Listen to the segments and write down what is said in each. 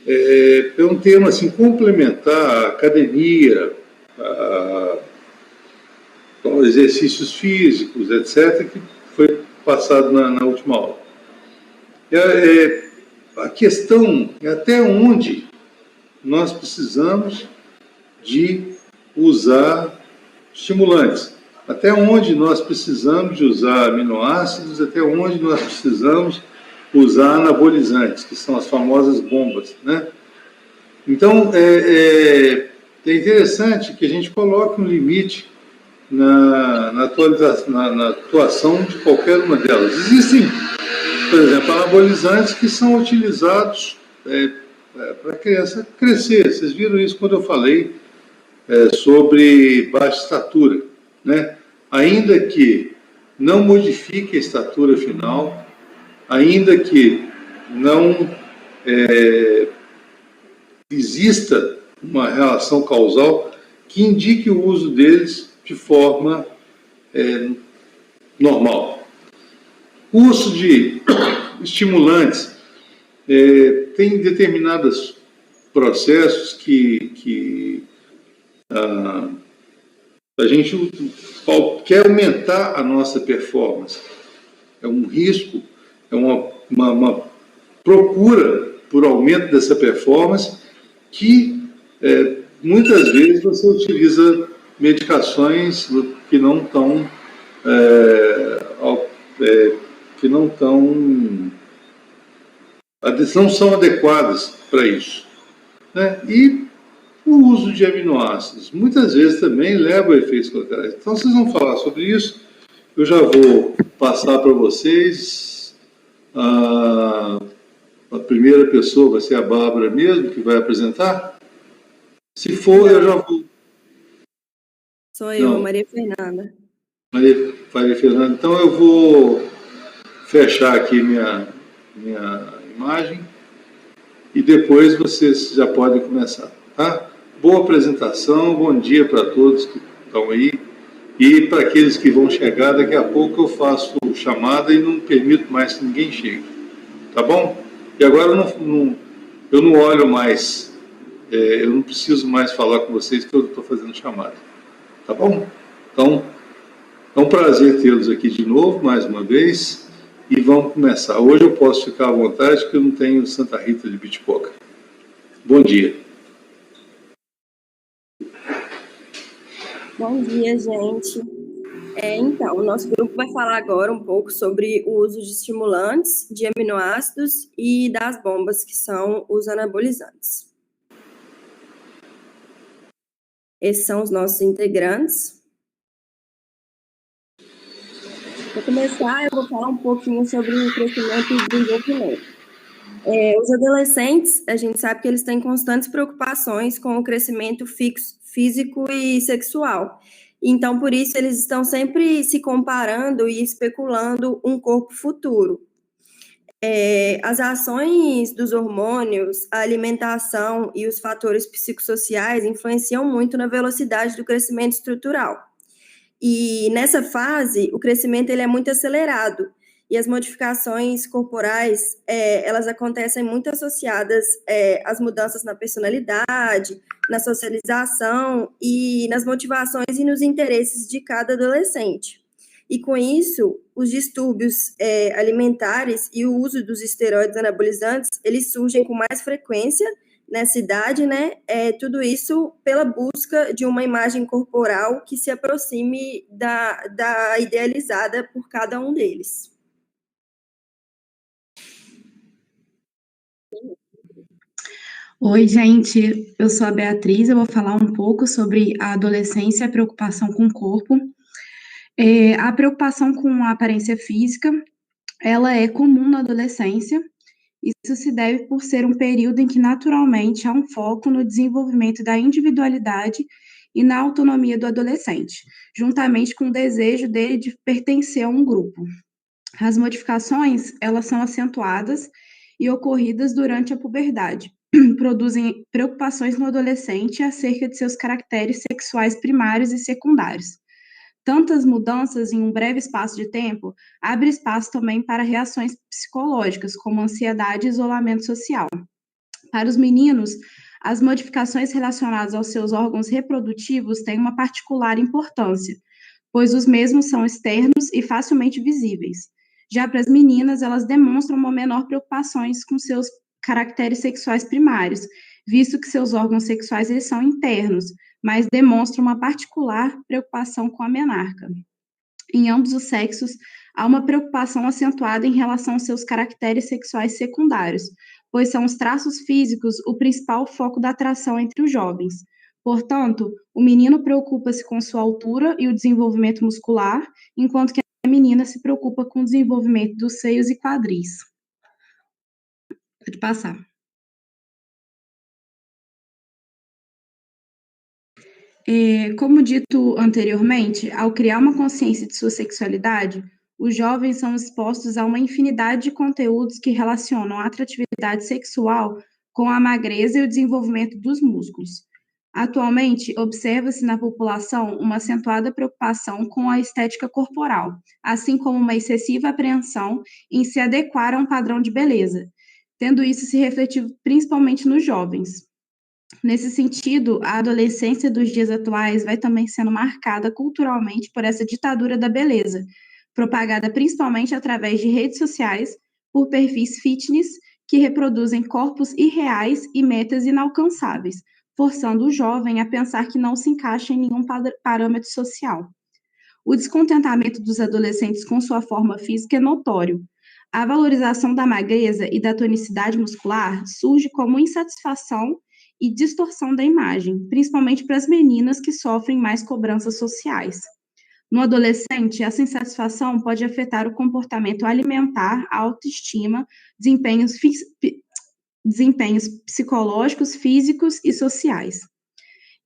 é um termo assim, complementar à academia, a exercícios físicos, etc., que foi passado na última aula. A questão é até onde nós precisamos de usar estimulantes, até onde nós precisamos de usar aminoácidos, até onde nós precisamos usar anabolizantes, que são as famosas bombas, né? Então, é interessante que a gente coloque um limite na atuação de qualquer uma delas. Existem, por exemplo, anabolizantes que são utilizados para a criança crescer. Vocês viram isso quando eu falei sobre baixa estatura, né? Ainda que não modifique a estatura final, ainda que não exista uma relação causal que indique o uso deles de forma normal. O uso de estimulantes tem determinados processos que a gente quer aumentar a nossa performance. É um risco, é uma procura por aumento dessa performance que muitas vezes você utiliza medicações que não estão não são adequadas para isso, né? E o uso de aminoácidos muitas vezes também leva a efeitos colaterais. Então vocês vão falar sobre isso. Eu já vou passar para vocês. A primeira pessoa vai ser a Bárbara mesmo, que vai apresentar. Se for, eu já vou. Sou eu, não. Maria Fernanda. Maria Fernanda. Então eu vou fechar aqui minha imagem e depois vocês já podem começar, tá? Boa apresentação, bom dia para todos que estão aí e para aqueles que vão chegar. Daqui a pouco eu faço chamada e não permito mais que ninguém chegue, tá bom? E agora eu não olho mais, eu não preciso mais falar com vocês que eu estou fazendo chamada, tá bom? Então, é um prazer tê-los aqui de novo, mais uma vez, e vamos começar. Hoje eu posso ficar à vontade, porque eu não tenho Santa Rita de Bitipoca. Bom dia. Bom dia, gente. Então, o nosso grupo vai falar agora um pouco sobre o uso de estimulantes, de aminoácidos e das bombas, que são os anabolizantes. Esses são os nossos integrantes. Para começar, eu vou falar um pouquinho sobre o crescimento e desenvolvimento. Os adolescentes, a gente sabe que eles têm constantes preocupações com o crescimento físico e sexual. Então, por isso, eles estão sempre se comparando e especulando um corpo futuro. As ações dos hormônios, a alimentação e os fatores psicossociais influenciam muito na velocidade do crescimento estrutural. E nessa fase, o crescimento ele é muito acelerado. E as modificações corporais, elas acontecem muito associadas às mudanças na personalidade, na socialização e nas motivações e nos interesses de cada adolescente. E com isso, os distúrbios alimentares e o uso dos esteroides anabolizantes, eles surgem com mais frequência nessa idade, né? Tudo isso pela busca de uma imagem corporal que se aproxime da idealizada por cada um deles. Oi, gente, eu sou a Beatriz, eu vou falar um pouco sobre a adolescência e a preocupação com o corpo. A preocupação com a aparência física, ela é comum na adolescência. Isso se deve por ser um período em que naturalmente há um foco no desenvolvimento da individualidade e na autonomia do adolescente, juntamente com o desejo dele de pertencer a um grupo. As modificações, elas são acentuadas e ocorridas durante a puberdade. Produzem preocupações no adolescente acerca de seus caracteres sexuais primários e secundários. Tantas mudanças em um breve espaço de tempo abre espaço também para reações psicológicas, como ansiedade e isolamento social. Para os meninos, as modificações relacionadas aos seus órgãos reprodutivos têm uma particular importância, pois os mesmos são externos e facilmente visíveis. Já para as meninas, elas demonstram uma menor preocupação com seus caracteres sexuais primários, visto que seus órgãos sexuais eles são internos, mas demonstram uma particular preocupação com a menarca. Em ambos os sexos, há uma preocupação acentuada em relação aos seus caracteres sexuais secundários, pois são os traços físicos o principal foco da atração entre os jovens. Portanto, o menino preocupa-se com sua altura e o desenvolvimento muscular, enquanto que a menina se preocupa com o desenvolvimento dos seios e quadris. Pode passar. Como dito anteriormente, ao criar uma consciência de sua sexualidade, os jovens são expostos a uma infinidade de conteúdos que relacionam a atratividade sexual com a magreza e o desenvolvimento dos músculos. Atualmente, observa-se na população uma acentuada preocupação com a estética corporal, assim como uma excessiva apreensão em se adequar a um padrão de beleza, tendo isso se refletido principalmente nos jovens. Nesse sentido, a adolescência dos dias atuais vai também sendo marcada culturalmente por essa ditadura da beleza, propagada principalmente através de redes sociais, por perfis fitness que reproduzem corpos irreais e metas inalcançáveis, forçando o jovem a pensar que não se encaixa em nenhum parâmetro social. O descontentamento dos adolescentes com sua forma física é notório. A valorização da magreza e da tonicidade muscular surge como insatisfação e distorção da imagem, principalmente para as meninas que sofrem mais cobranças sociais. No adolescente, essa insatisfação pode afetar o comportamento alimentar, a autoestima, desempenhos psicológicos, físicos e sociais.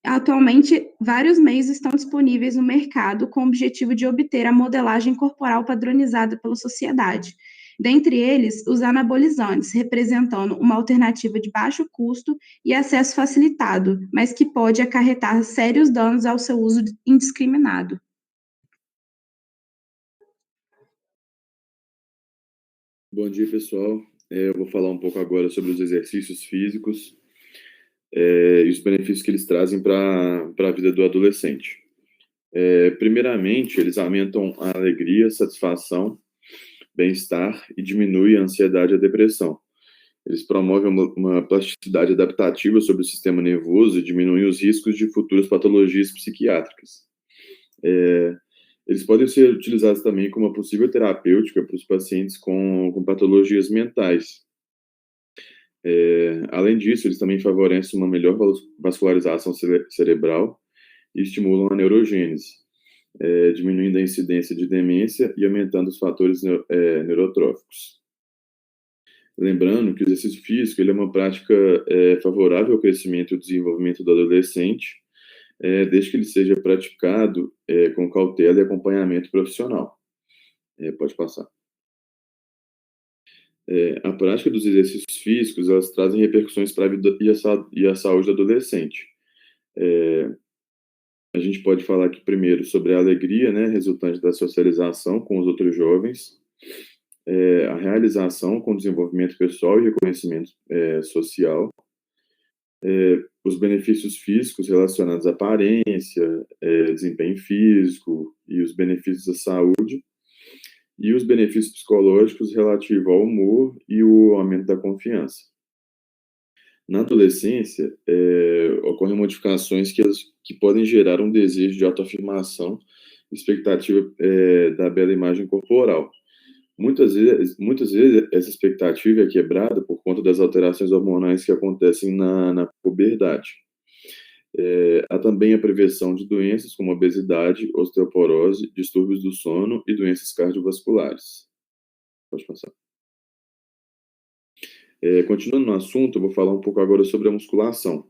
Atualmente, vários meios estão disponíveis no mercado com o objetivo de obter a modelagem corporal padronizada pela sociedade. Dentre eles, os anabolizantes, representando uma alternativa de baixo custo e acesso facilitado, mas que pode acarretar sérios danos ao seu uso indiscriminado. Bom dia, pessoal. Eu vou falar um pouco agora sobre os exercícios físicos e os benefícios que eles trazem para a vida do adolescente. Primeiramente, eles aumentam a alegria, satisfação, bem-estar e diminuem a ansiedade e a depressão. Eles promovem uma plasticidade adaptativa sobre o sistema nervoso e diminuem os riscos de futuras patologias psiquiátricas. Eles podem ser utilizados também como uma possível terapêutica para os pacientes com patologias mentais. Além disso, eles também favorecem uma melhor vascularização cerebral e estimulam a neurogênese, diminuindo a incidência de demência e aumentando os fatores neurotróficos. Lembrando que o exercício físico ele é uma prática favorável ao crescimento e ao desenvolvimento do adolescente, desde que ele seja praticado com cautela e acompanhamento profissional. Pode passar. A prática dos exercícios físicos, elas trazem repercussões para a vida e a saúde do adolescente. A gente pode falar aqui primeiro sobre a alegria, né, resultante da socialização com os outros jovens, a realização com o desenvolvimento pessoal e reconhecimento social, os benefícios físicos relacionados à aparência, desempenho físico e os benefícios da saúde, e os benefícios psicológicos relativos ao humor e o aumento da confiança. Na adolescência, ocorrem modificações que podem gerar um desejo de autoafirmação, expectativa da bela imagem corporal. Muitas vezes essa expectativa é quebrada por conta das alterações hormonais que acontecem na puberdade. Há também a prevenção de doenças como obesidade, osteoporose, distúrbios do sono e doenças cardiovasculares. Pode passar. Continuando no assunto, eu vou falar um pouco agora sobre a musculação.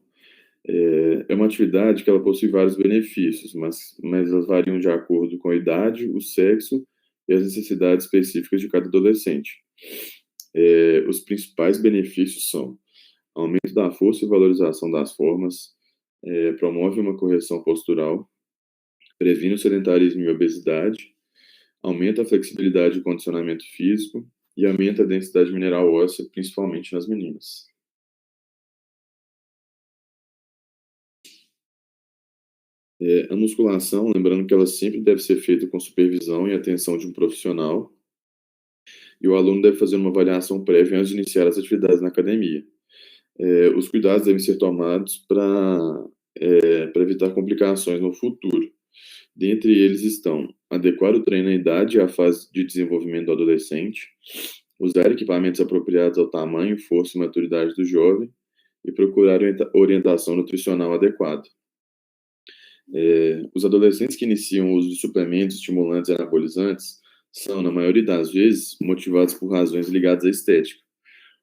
É uma atividade que ela possui vários benefícios, mas elas variam de acordo com a idade, o sexo e as necessidades específicas de cada adolescente. Os principais benefícios são aumento da força e valorização das formas, promove uma correção postural, previne o sedentarismo e a obesidade, aumenta a flexibilidade e condicionamento físico e aumenta a densidade mineral óssea, principalmente nas meninas. A musculação, lembrando que ela sempre deve ser feita com supervisão e atenção de um profissional, e o aluno deve fazer uma avaliação prévia antes de iniciar as atividades na academia. Os cuidados devem ser tomados para evitar complicações no futuro. Dentre eles estão adequar o treino à idade e à fase de desenvolvimento do adolescente, usar equipamentos apropriados ao tamanho, força e maturidade do jovem e procurar orientação nutricional adequada. Os adolescentes que iniciam o uso de suplementos, estimulantes e anabolizantes são, na maioria das vezes, motivados por razões ligadas à estética,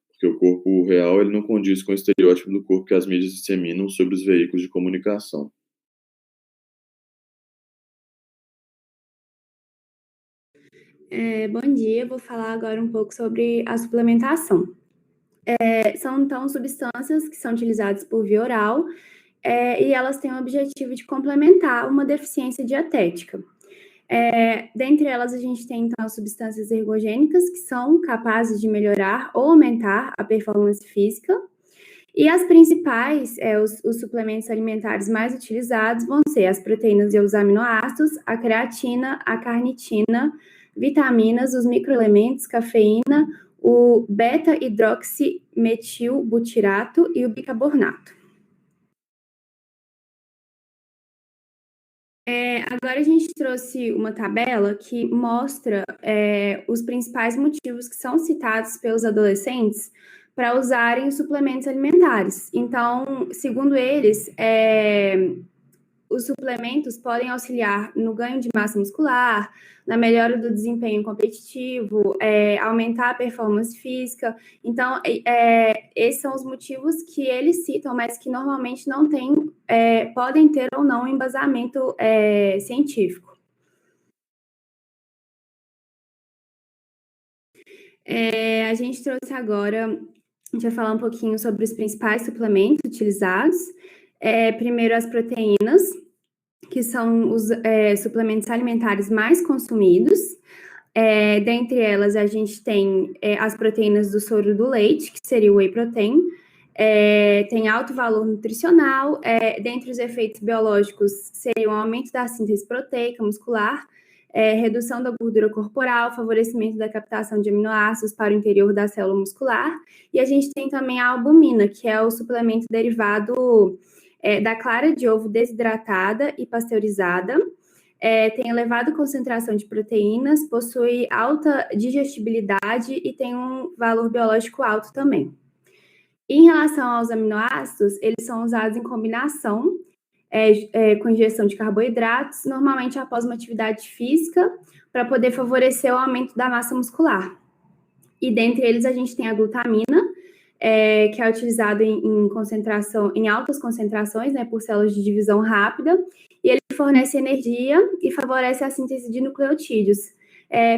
porque o corpo real ele não condiz com o estereótipo do corpo que as mídias disseminam sobre os veículos de comunicação. Bom dia, vou falar agora um pouco sobre a suplementação. São, então, substâncias que são utilizadas por via oral e elas têm o objetivo de complementar uma deficiência dietética. Dentre elas, a gente tem, então, as substâncias ergogênicas, que são capazes de melhorar ou aumentar a performance física. E as principais, os suplementos alimentares mais utilizados vão ser as proteínas e os aminoácidos, a creatina, a carnitina, vitaminas, os microelementos, cafeína, o beta-hidroximetilbutirato e o bicarbonato. Agora a gente trouxe uma tabela que mostra os principais motivos que são citados pelos adolescentes para usarem suplementos alimentares. Então, segundo eles, os suplementos podem auxiliar no ganho de massa muscular, na melhora do desempenho competitivo, aumentar a performance física. Então, esses são os motivos que eles citam, mas que normalmente não têm, podem ter ou não embasamento científico. A gente trouxe agora, a gente vai falar um pouquinho sobre os principais suplementos utilizados. Primeiro, as proteínas, que são os suplementos alimentares mais consumidos. Dentre elas, a gente tem as proteínas do soro do leite, que seria o whey protein. Tem alto valor nutricional. Dentre os efeitos biológicos, seria o aumento da síntese proteica muscular, redução da gordura corporal, favorecimento da captação de aminoácidos para o interior da célula muscular. E a gente tem também a albumina, que é o suplemento derivado da clara de ovo desidratada e pasteurizada. Tem elevada concentração de proteínas, possui alta digestibilidade e tem um valor biológico alto também. Em relação aos aminoácidos, eles são usados em combinação com ingestão de carboidratos, normalmente após uma atividade física, para poder favorecer o aumento da massa muscular. E dentre eles a gente tem a glutamina, que é utilizado em altas concentrações, por células de divisão rápida, e ele fornece energia e favorece a síntese de nucleotídeos,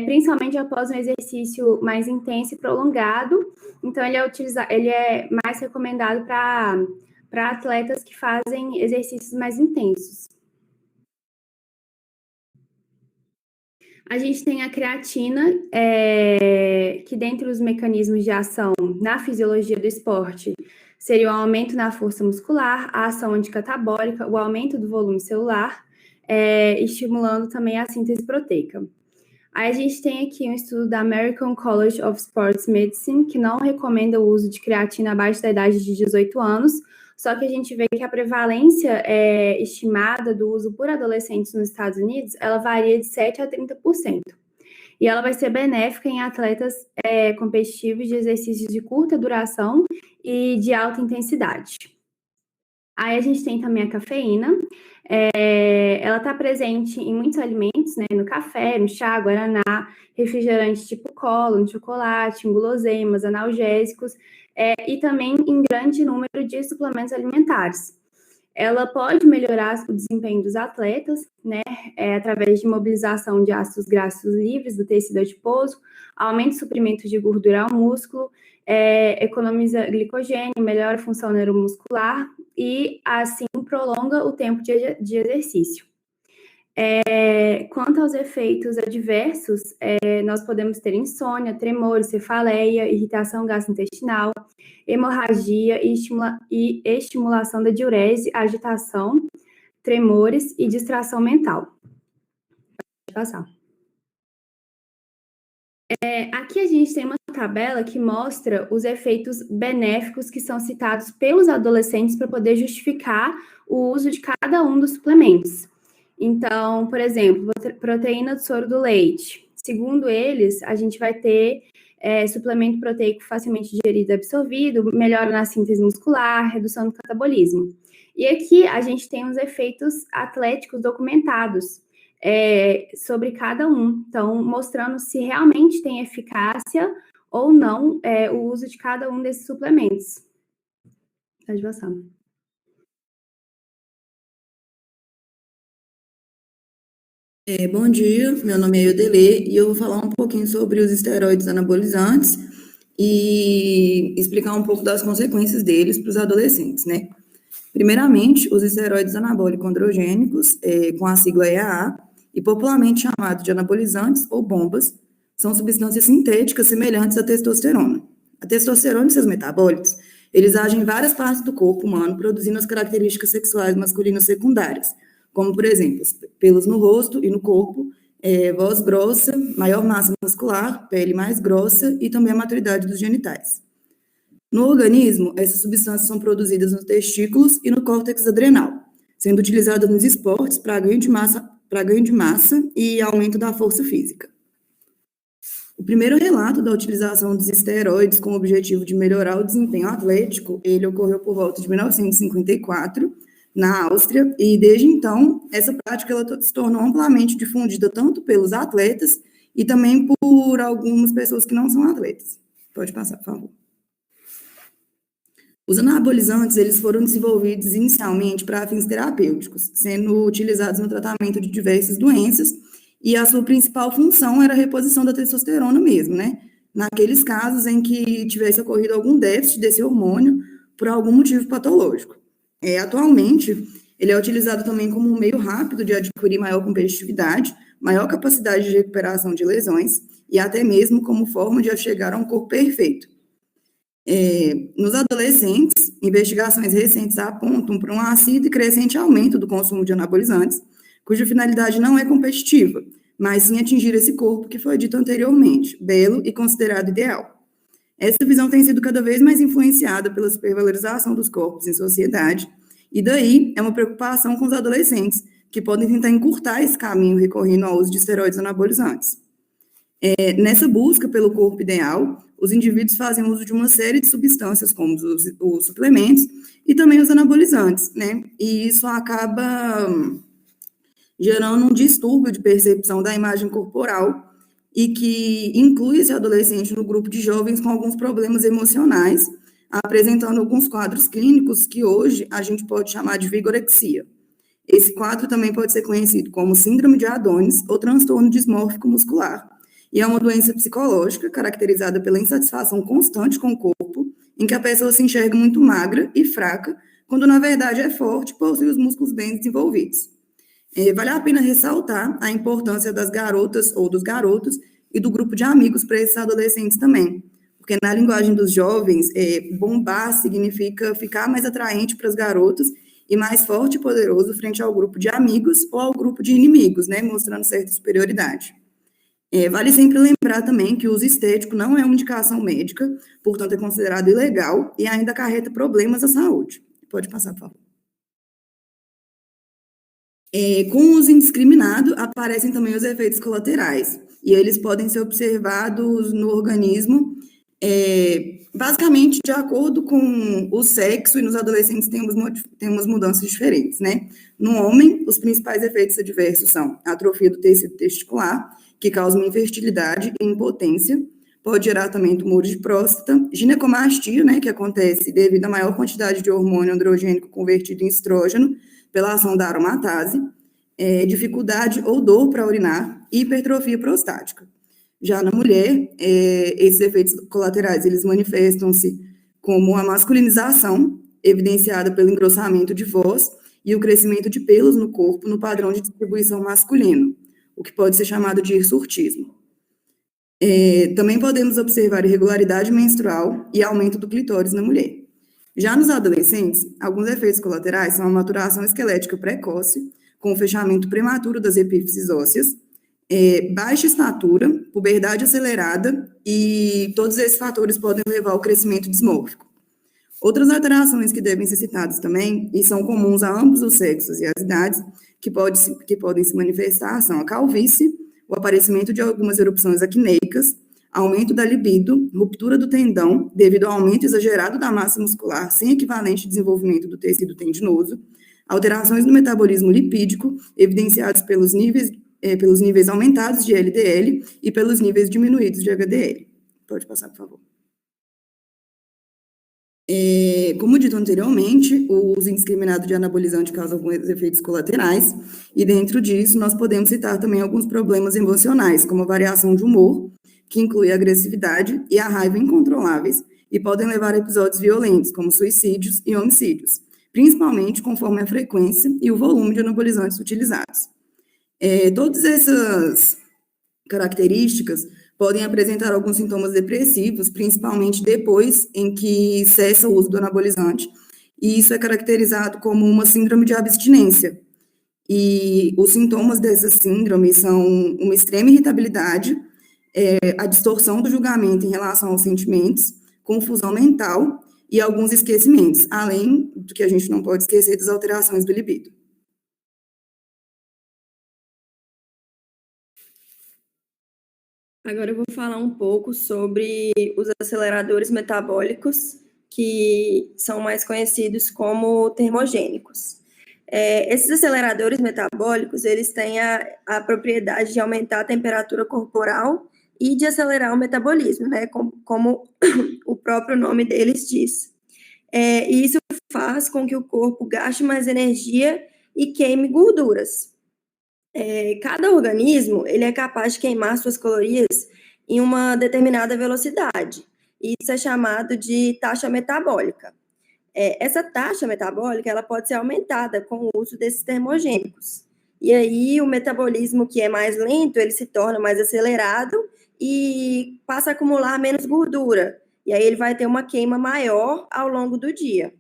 principalmente após um exercício mais intenso e prolongado. Então, ele é mais recomendado para atletas que fazem exercícios mais intensos. A gente tem a creatina, que dentre os mecanismos de ação na fisiologia do esporte seria o aumento na força muscular, a ação anticatabólica, o aumento do volume celular, estimulando também a síntese proteica. Aí a gente tem aqui um estudo da American College of Sports Medicine, que não recomenda o uso de creatina abaixo da idade de 18 anos, só que a gente vê que a prevalência estimada do uso por adolescentes nos Estados Unidos, ela varia de 7% a 30%. E ela vai ser benéfica em atletas competitivos de exercícios de curta duração e de alta intensidade. Aí a gente tem também a cafeína. Ela está presente em muitos alimentos, no café, no chá, guaraná, refrigerante tipo cola, no chocolate, em guloseimas, analgésicos, e também em grande número de suplementos alimentares. Ela pode melhorar o desempenho dos atletas, através de mobilização de ácidos graxos livres do tecido adiposo, aumento do suprimento de gordura ao músculo, economiza glicogênio, melhora a função neuromuscular e, assim, prolonga o tempo de exercício. Quanto aos efeitos adversos, nós podemos ter insônia, tremores, cefaleia, irritação gastrointestinal, hemorragia e estimulação da diurese, agitação, tremores e distração mental. Pode passar. Aqui a gente tem uma tabela que mostra os efeitos benéficos que são citados pelos adolescentes para poder justificar o uso de cada um dos suplementos. Então, por exemplo, proteína do soro do leite. Segundo eles, a gente vai ter suplemento proteico facilmente digerido e absorvido, melhora na síntese muscular, redução do catabolismo. E aqui a gente tem os efeitos atléticos documentados sobre cada um, então mostrando se realmente tem eficácia ou não o uso de cada um desses suplementos. Pode passar. Bom dia, meu nome é Iodelê e eu vou falar um pouquinho sobre os esteroides anabolizantes e explicar um pouco das consequências deles para os adolescentes, né? Primeiramente, os esteroides anabólicos androgênicos, com a sigla EAA, e popularmente chamados de anabolizantes ou bombas, são substâncias sintéticas semelhantes à testosterona. A testosterona e seus metabólitos, eles agem em várias partes do corpo humano, produzindo as características sexuais masculinas secundárias, como, por exemplo, pelos no rosto e no corpo, voz grossa, maior massa muscular, pele mais grossa e também a maturidade dos genitais. No organismo, essas substâncias são produzidas nos testículos e no córtex adrenal, sendo utilizadas nos esportes para ganho de massa e aumento da força física. O primeiro relato da utilização dos esteroides com o objetivo de melhorar o desempenho atlético, ele ocorreu por volta de 1954, na Áustria, e desde então, essa prática ela se tornou amplamente difundida tanto pelos atletas e também por algumas pessoas que não são atletas. Pode passar, por favor. Os anabolizantes, eles foram desenvolvidos inicialmente para fins terapêuticos, sendo utilizados no tratamento de diversas doenças, e a sua principal função era a reposição da testosterona mesmo, né? Naqueles casos em que tivesse ocorrido algum déficit desse hormônio por algum motivo patológico. Atualmente, ele é utilizado também como um meio rápido de adquirir maior competitividade, maior capacidade de recuperação de lesões e até mesmo como forma de chegar a um corpo perfeito. Nos adolescentes, investigações recentes apontam para um assíduo e crescente aumento do consumo de anabolizantes, cuja finalidade não é competitiva, mas sim atingir esse corpo que foi dito anteriormente, belo e considerado ideal. Essa visão tem sido cada vez mais influenciada pela supervalorização dos corpos em sociedade, e daí é uma preocupação com os adolescentes, que podem tentar encurtar esse caminho recorrendo ao uso de esteroides anabolizantes. Nessa busca pelo corpo ideal, os indivíduos fazem uso de uma série de substâncias, como os suplementos e também os anabolizantes, né? E isso acaba gerando um distúrbio de percepção da imagem corporal, e que inclui esse adolescente no grupo de jovens com alguns problemas emocionais, apresentando alguns quadros clínicos que hoje a gente pode chamar de vigorexia. Esse quadro também pode ser conhecido como síndrome de Adonis ou transtorno dismórfico muscular, e é uma doença psicológica caracterizada pela insatisfação constante com o corpo, em que a pessoa se enxerga muito magra e fraca, quando na verdade é forte e possui os músculos bem desenvolvidos. Vale a pena ressaltar a importância das garotas ou dos garotos e do grupo de amigos para esses adolescentes também, porque na linguagem dos jovens, bombar significa ficar mais atraente para os garotos e mais forte e poderoso frente ao grupo de amigos ou ao grupo de inimigos, né, mostrando certa superioridade. Vale sempre lembrar também que o uso estético não é uma indicação médica, portanto é considerado ilegal e ainda acarreta problemas à saúde. Pode passar, por favor. Com o uso indiscriminado, aparecem também os efeitos colaterais, e eles podem ser observados no organismo, basicamente de acordo com o sexo, e nos adolescentes temos mudanças diferentes, né? No homem, os principais efeitos adversos são a atrofia do tecido testicular, que causa uma infertilidade e impotência, pode gerar também tumores de próstata, ginecomastia, né, que acontece devido à maior quantidade de hormônio androgênico convertido em estrógeno, pela ação da aromatase, dificuldade ou dor para urinar e hipertrofia prostática. Já na mulher, esses efeitos colaterais, eles manifestam-se como a masculinização, evidenciada pelo engrossamento de voz e o crescimento de pelos no corpo no padrão de distribuição masculino, o que pode ser chamado de hirsutismo. Também podemos observar irregularidade menstrual e aumento do clitóris na mulher. Já nos adolescentes, alguns efeitos colaterais são a maturação esquelética precoce, com o fechamento prematuro das epífises ósseas, baixa estatura, puberdade acelerada, e todos esses fatores podem levar ao crescimento dismórfico. Outras alterações que devem ser citadas também, e são comuns a ambos os sexos e as idades, que podem se manifestar, são a calvície, o aparecimento de algumas erupções acneicas, aumento da libido, ruptura do tendão, devido ao aumento exagerado da massa muscular, sem equivalente desenvolvimento do tecido tendinoso, alterações no metabolismo lipídico, evidenciados pelos níveis aumentados de LDL e pelos níveis diminuídos de HDL. Pode passar, por favor. Como dito anteriormente, o uso indiscriminado de anabolizante causa alguns efeitos colaterais, e dentro disso nós podemos citar também alguns problemas emocionais, como a variação de humor, que inclui a agressividade e a raiva incontroláveis, e podem levar a episódios violentos, como suicídios e homicídios, principalmente conforme a frequência e o volume de anabolizantes utilizados. Todas essas características podem apresentar alguns sintomas depressivos, principalmente depois em que cessa o uso do anabolizante, e isso é caracterizado como uma síndrome de abstinência. E os sintomas dessa síndrome são uma extrema irritabilidade, a distorção do julgamento em relação aos sentimentos, confusão mental e alguns esquecimentos, além do que a gente não pode esquecer das alterações do libido. Agora eu vou falar um pouco sobre os aceleradores metabólicos, que são mais conhecidos como termogênicos. Esses aceleradores metabólicos, eles têm a propriedade de aumentar a temperatura corporal e de acelerar o metabolismo, né, como o próprio nome deles diz. E isso faz com que o corpo gaste mais energia e queime gorduras. Cada organismo ele é capaz de queimar suas calorias em uma determinada velocidade. Isso é chamado de taxa metabólica. Essa taxa metabólica ela pode ser aumentada com o uso desses termogênicos. E aí o metabolismo que é mais lento, ele se torna mais acelerado e passa a acumular menos gordura. E aí ele vai ter uma queima maior ao longo do dia.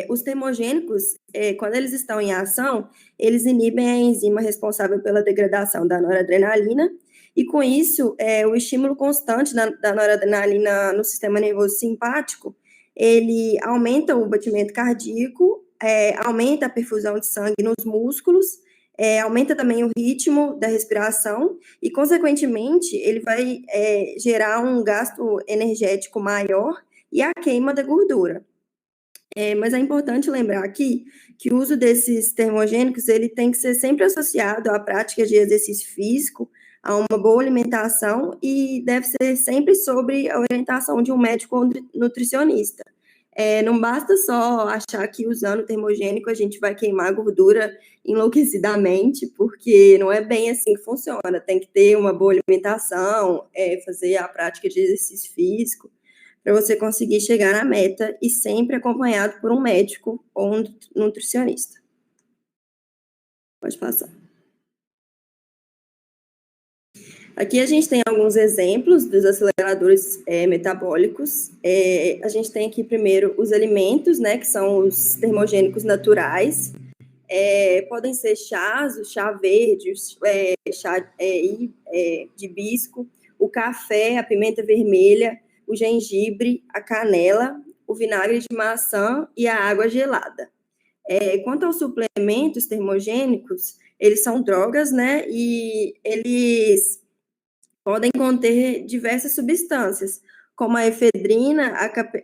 Os termogênicos, quando eles estão em ação, eles inibem a enzima responsável pela degradação da noradrenalina, e com isso, o estímulo constante da noradrenalina no sistema nervoso simpático, ele aumenta o batimento cardíaco, aumenta a perfusão de sangue nos músculos, aumenta também o ritmo da respiração, e, consequentemente, ele vai gerar um gasto energético maior e a queima da gordura. Mas é importante lembrar aqui que o uso desses termogênicos ele tem que ser sempre associado à prática de exercício físico, a uma boa alimentação e deve ser sempre sobre a orientação de um médico ou nutricionista. Não basta só achar que usando termogênico a gente vai queimar gordura enlouquecidamente, porque não é bem assim que funciona. Tem que ter uma boa alimentação, fazer a prática de exercício físico, para você conseguir chegar na meta e sempre acompanhado por um médico ou um nutricionista. Pode passar. Aqui a gente tem alguns exemplos dos aceleradores metabólicos. A gente tem aqui primeiro os alimentos, né, que são os termogênicos naturais. Podem ser chás, o chá verde, chá de hibisco, o café, a pimenta vermelha, o gengibre, a canela, o vinagre de maçã e a água gelada. Quanto aos suplementos termogênicos, eles são drogas, né, e eles podem conter diversas substâncias, como a efedrina,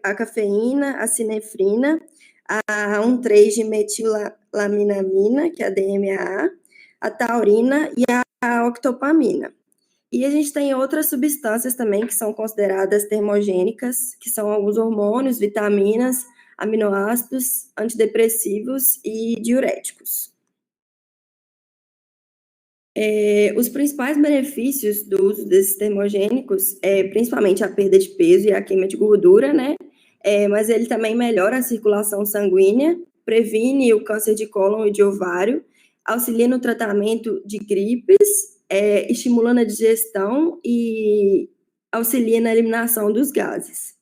a cafeína, a sinefrina, a 1,3-dimetilaminamina, que é a DMAA, a taurina e a octopamina. E a gente tem outras substâncias também que são consideradas termogênicas, que são alguns hormônios, vitaminas, aminoácidos, antidepressivos e diuréticos. Os principais benefícios do uso desses termogênicos é principalmente a perda de peso e a queima de gordura, né? Mas ele também melhora a circulação sanguínea, previne o câncer de cólon e de ovário, auxilia no tratamento de gripes, estimulando a digestão e auxilia na eliminação dos gases.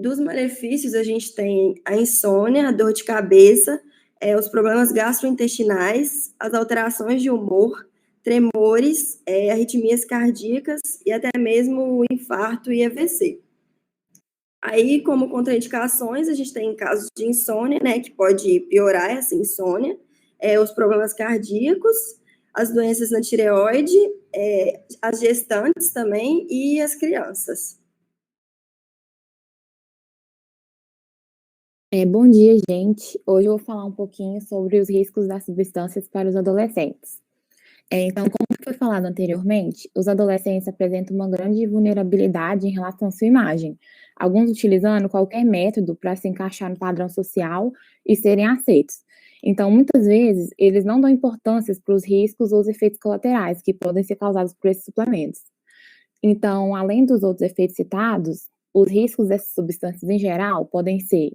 Dos malefícios, a gente tem a insônia, a dor de cabeça, os problemas gastrointestinais, as alterações de humor, tremores, arritmias cardíacas e até mesmo o infarto e AVC. Aí, como contraindicações, a gente tem casos de insônia, né, que pode piorar essa insônia, os problemas cardíacos, as doenças na tireoide, as gestantes também e as crianças. Bom dia, gente. Hoje eu vou falar um pouquinho sobre os riscos das substâncias para os adolescentes. Então, como foi falado anteriormente, os adolescentes apresentam uma grande vulnerabilidade em relação à sua imagem, alguns utilizando qualquer método para se encaixar no padrão social e serem aceitos. Então, muitas vezes, eles não dão importância para os riscos ou os efeitos colaterais que podem ser causados por esses suplementos. Então, além dos outros efeitos citados, os riscos dessas substâncias em geral podem ser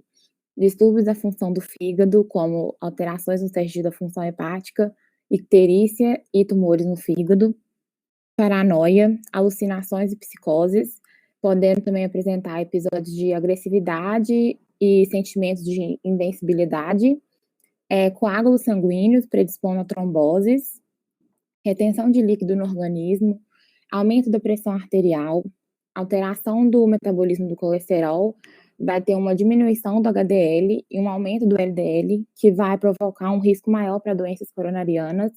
distúrbios da função do fígado, como alterações no teste da função hepática, icterícia e tumores no fígado, paranoia, alucinações e psicoses, podendo também apresentar episódios de agressividade e sentimentos de invencibilidade, coágulos sanguíneos predispondo a tromboses, retenção de líquido no organismo, aumento da pressão arterial, alteração do metabolismo do colesterol, vai ter uma diminuição do HDL e um aumento do LDL, que vai provocar um risco maior para doenças coronarianas,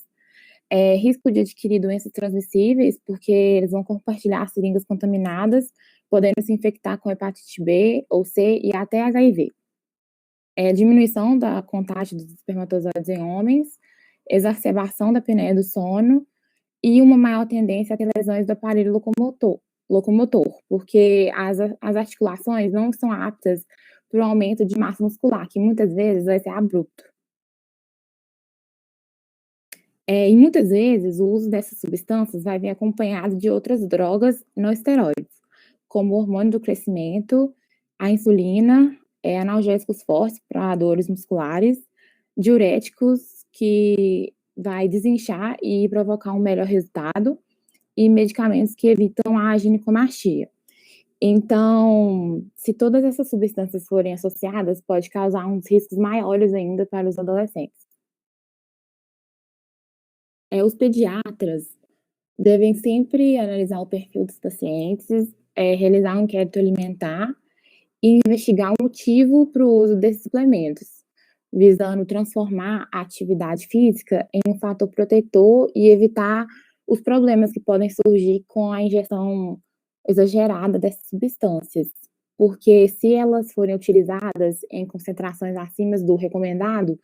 risco de adquirir doenças transmissíveis, porque eles vão compartilhar seringas contaminadas, podendo se infectar com hepatite B ou C e até HIV. Diminuição da contagem dos espermatozoides em homens, exacerbação da apneia do sono e uma maior tendência a ter lesões do aparelho locomotor, porque as articulações não são aptas para o aumento de massa muscular, que muitas vezes vai ser abrupto. E muitas vezes o uso dessas substâncias vai vir acompanhado de outras drogas não esteroides, como o hormônio do crescimento, a insulina, analgésicos fortes para dores musculares, diuréticos que vai desinchar e provocar um melhor resultado, e medicamentos que evitam a ginecomastia. Então, se todas essas substâncias forem associadas, pode causar uns riscos maiores ainda para os adolescentes. Os pediatras devem sempre analisar o perfil dos pacientes, realizar um inquérito alimentar e investigar o motivo para o uso desses suplementos, visando transformar a atividade física em um fator protetor e evitar os problemas que podem surgir com a injeção exagerada dessas substâncias, porque se elas forem utilizadas em concentrações acima do recomendado,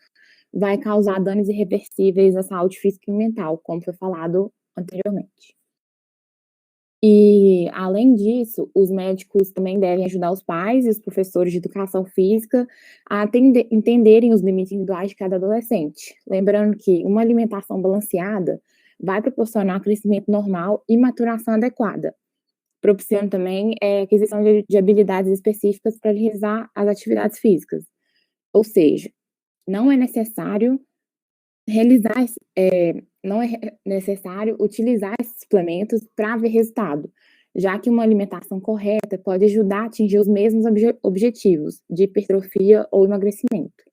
vai causar danos irreversíveis à saúde física e mental, como foi falado anteriormente. E, além disso, os médicos também devem ajudar os pais e os professores de educação física a entenderem os limites individuais de cada adolescente. Lembrando que uma alimentação balanceada vai proporcionar crescimento normal e maturação adequada, propiciando também a aquisição de habilidades específicas para realizar as atividades físicas. Ou seja, não é necessário utilizar esses suplementos para ver resultado, já que uma alimentação correta pode ajudar a atingir os mesmos objetivos de hipertrofia ou emagrecimento.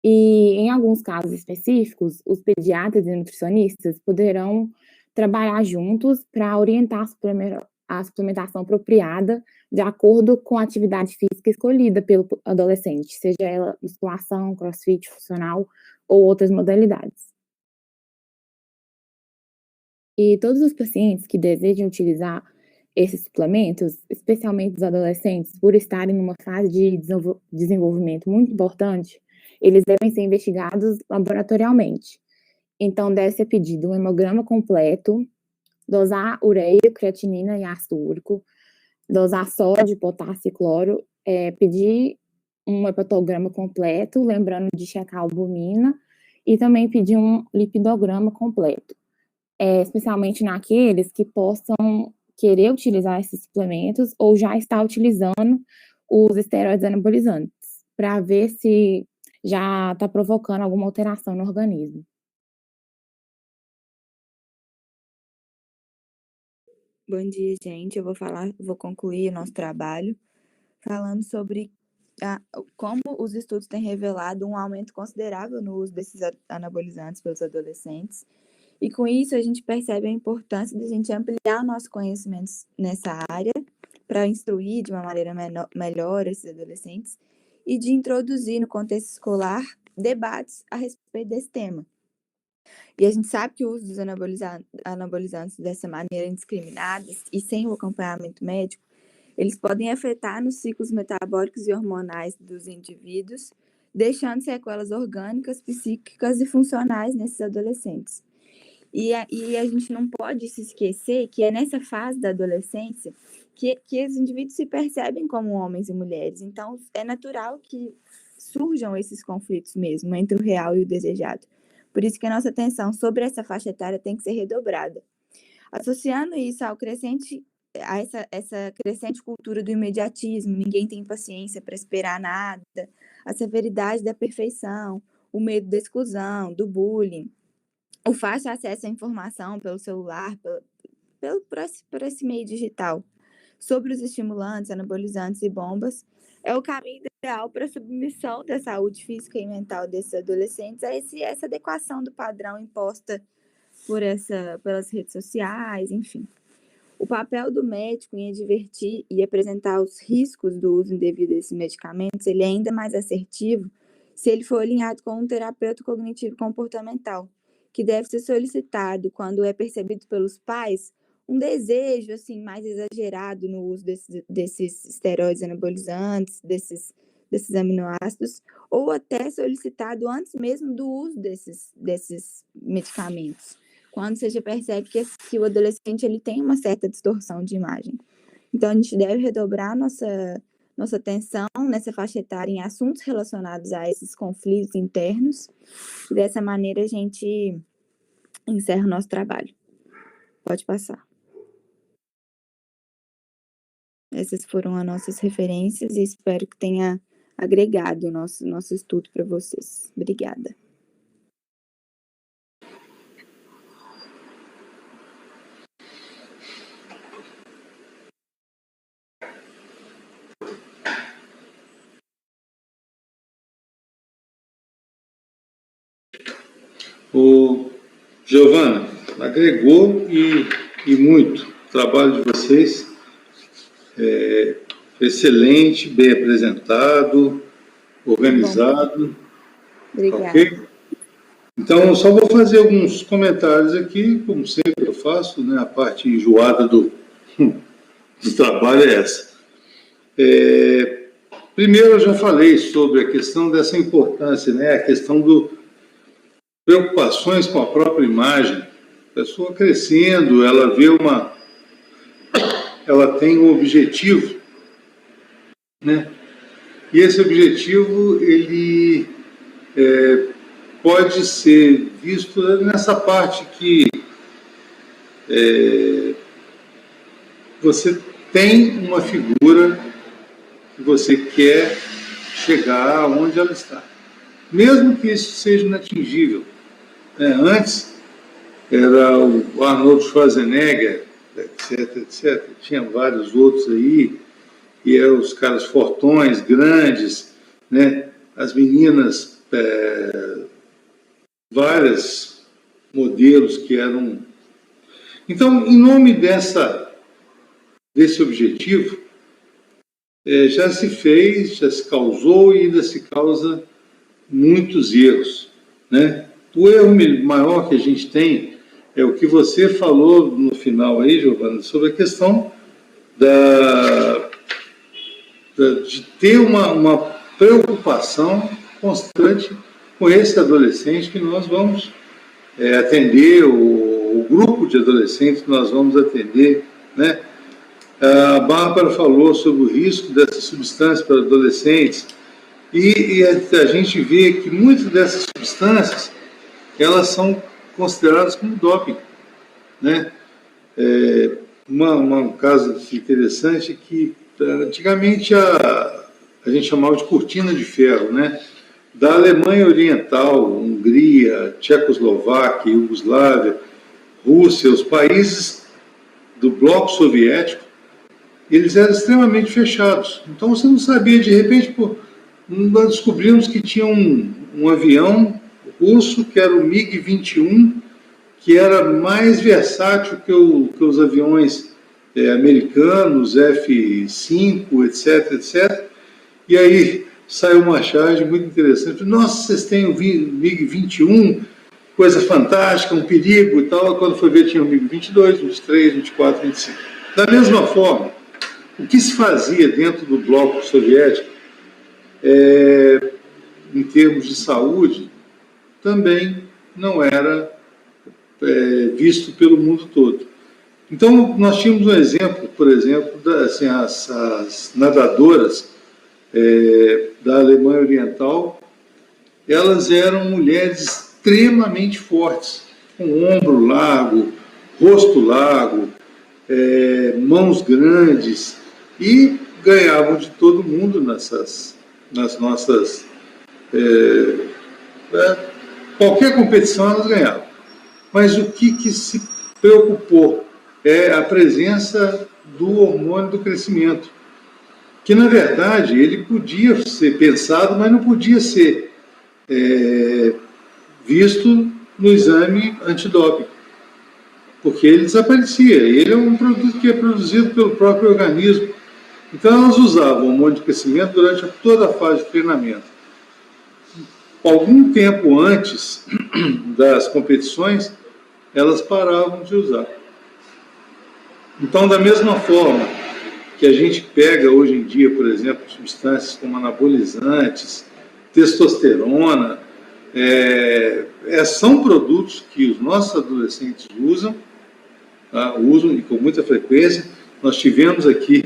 E, em alguns casos específicos, os pediatras e nutricionistas poderão trabalhar juntos para orientar a suplementação apropriada de acordo com a atividade física escolhida pelo adolescente, seja ela musculação, crossfit, funcional ou outras modalidades. E todos os pacientes que desejam utilizar esses suplementos, especialmente os adolescentes, por estarem numa fase de desenvolvimento muito importante, eles devem ser investigados laboratorialmente. Então, deve ser pedido um hemograma completo, dosar ureia, creatinina e ácido úrico, dosar sódio, potássio e cloro, pedir um hepatograma completo, lembrando de checar a albumina, e também pedir um lipidograma completo, especialmente naqueles que possam querer utilizar esses suplementos ou já está utilizando os esteroides anabolizantes, para ver se já está provocando alguma alteração no organismo. Bom dia, gente. Eu vou concluir o nosso trabalho falando sobre como os estudos têm revelado um aumento considerável no uso desses anabolizantes pelos adolescentes. E com isso a gente percebe a importância de a gente ampliar nossos conhecimentos nessa área para instruir de uma maneira melhor esses adolescentes e de introduzir no contexto escolar debates a respeito desse tema. E a gente sabe que o uso dos anabolizantes dessa maneira indiscriminada e sem o acompanhamento médico, eles podem afetar nos ciclos metabólicos e hormonais dos indivíduos, deixando sequelas orgânicas, psíquicas e funcionais nesses adolescentes. E a gente não pode se esquecer que é nessa fase da adolescência que os indivíduos se percebem como homens e mulheres. Então, é natural que surjam esses conflitos mesmo entre o real e o desejado. Por isso que a nossa atenção sobre essa faixa etária tem que ser redobrada. Associando isso a essa crescente cultura do imediatismo, ninguém tem paciência para esperar nada, a severidade da perfeição, o medo da exclusão, do bullying, o fácil acesso à informação pelo celular, por esse meio digital, sobre os estimulantes, anabolizantes e bombas, é o caminho ideal para a submissão da saúde física e mental desses adolescentes a essa adequação do padrão imposta pelas redes sociais, enfim. O papel do médico em advertir e apresentar os riscos do uso indevido desses medicamentos, ele é ainda mais assertivo se ele for alinhado com um terapeuta cognitivo comportamental, que deve ser solicitado quando é percebido pelos pais um desejo assim, mais exagerado no uso desses esteroides anabolizantes, desses aminoácidos, ou até solicitado antes mesmo do uso desses medicamentos, quando você já percebe que o adolescente ele tem uma certa distorção de imagem. Então, a gente deve redobrar nossa atenção nessa faixa etária em assuntos relacionados a esses conflitos internos, e dessa maneira a gente encerra o nosso trabalho. Pode passar. Essas foram as nossas referências e espero que tenha agregado o nosso estudo para vocês. Obrigada. O Giovana, agregou e muito o trabalho de vocês. Excelente, bem apresentado, organizado. Obrigada. Okay? Então, só vou fazer alguns comentários aqui, como sempre eu faço, né? A parte enjoada do trabalho é essa. Primeiro, eu já falei sobre a questão dessa importância, né? A questão preocupações com a própria imagem. A pessoa crescendo, ela tem um objetivo, né? E esse objetivo, ele pode ser visto nessa parte que você tem uma figura que você quer chegar onde ela está, mesmo que isso seja inatingível. Antes era o Arnold Schwarzenegger, etc, etc. Tinha vários outros aí, e eram os caras fortões, grandes, né? As meninas, vários modelos que eram... Então, em nome desse objetivo, já se fez, já se causou e ainda se causa muitos erros, né? O erro maior que a gente tem é o que você falou no final aí, Giovana, sobre a questão de ter uma preocupação constante com esse adolescente que nós vamos atender, o grupo de adolescentes que nós vamos atender, né? A Bárbara falou sobre o risco dessas substâncias para adolescentes e a gente vê que muitas dessas substâncias elas são consideradas como doping, né? Um caso interessante é que antigamente a gente chamava de cortina de ferro, né? Da Alemanha Oriental, Hungria, Tchecoslováquia, Iugoslávia, Rússia, os países do bloco soviético, eles eram extremamente fechados. Então você não sabia, de repente, nós descobrimos que tinha um avião russo, que era o MiG-21, que era mais versátil que os aviões americanos, F-5, etc, etc. E aí saiu uma charge muito interessante. Nossa, vocês têm o MiG-21, coisa fantástica, um perigo e tal. Quando foi ver, tinha o MiG-22, 23, 24, 25. Da mesma forma, o que se fazia dentro do bloco soviético, em termos de saúde, também não era visto pelo mundo todo. Então, nós tínhamos um exemplo, por exemplo, as nadadoras da Alemanha Oriental, elas eram mulheres extremamente fortes, com ombro largo, rosto largo, mãos grandes, e ganhavam de todo mundo nas nossas... qualquer competição elas ganhavam. Mas o que se preocupou é a presença do hormônio do crescimento, que, na verdade, ele podia ser pensado, mas não podia ser visto no exame antidoping, porque ele desaparecia. Ele é um produto que é produzido pelo próprio organismo. Então, elas usavam o hormônio de crescimento durante toda a fase de treinamento. Algum tempo antes das competições, elas paravam de usar. Então, da mesma forma que a gente pega hoje em dia, por exemplo, substâncias como anabolizantes, testosterona, são produtos que os nossos adolescentes usam, tá? Usam e com muita frequência. Nós tivemos aqui,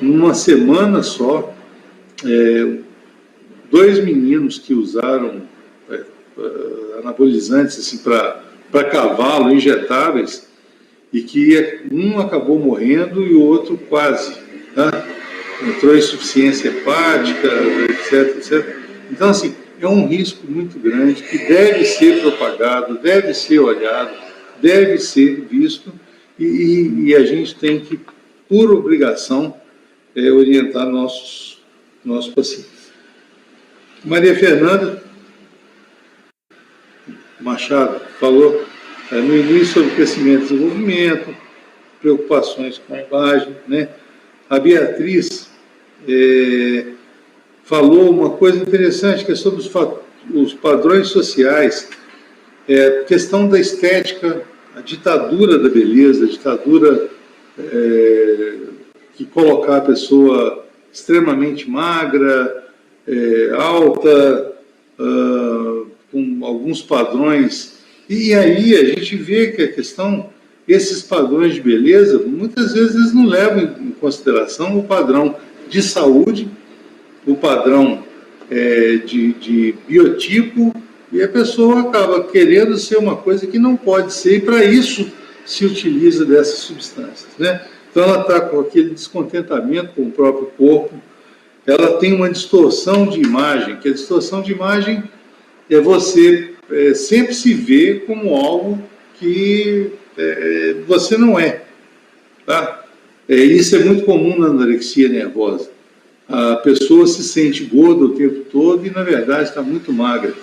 numa semana só, 2 meninos que usaram anabolizantes assim, para cavalo, injetáveis, e que um acabou morrendo e o outro quase, tá? Entrou em insuficiência hepática, etc, etc. Então, assim, é um risco muito grande que deve ser propagado, deve ser olhado, deve ser visto, e a gente tem que, por obrigação, orientar nossos pacientes. Maria Fernanda Machado falou no início sobre crescimento e desenvolvimento, preocupações com a imagem, né? A Beatriz falou uma coisa interessante, que é sobre os padrões sociais, a questão da estética, a ditadura da beleza, a ditadura que colocar a pessoa extremamente magra, alta, com alguns padrões. E aí a gente vê que a questão, esses padrões de beleza, muitas vezes eles não levam em consideração o padrão de saúde, o padrão de biotipo, e a pessoa acaba querendo ser uma coisa que não pode ser, e para isso se utiliza dessas substâncias, né? Então ela está com aquele descontentamento com o próprio corpo, ela tem uma distorção de imagem, que a distorção de imagem é você sempre se ver como algo que você não é. Tá? Isso é muito comum na anorexia nervosa. A pessoa se sente gorda o tempo todo e, na verdade, está muito magra.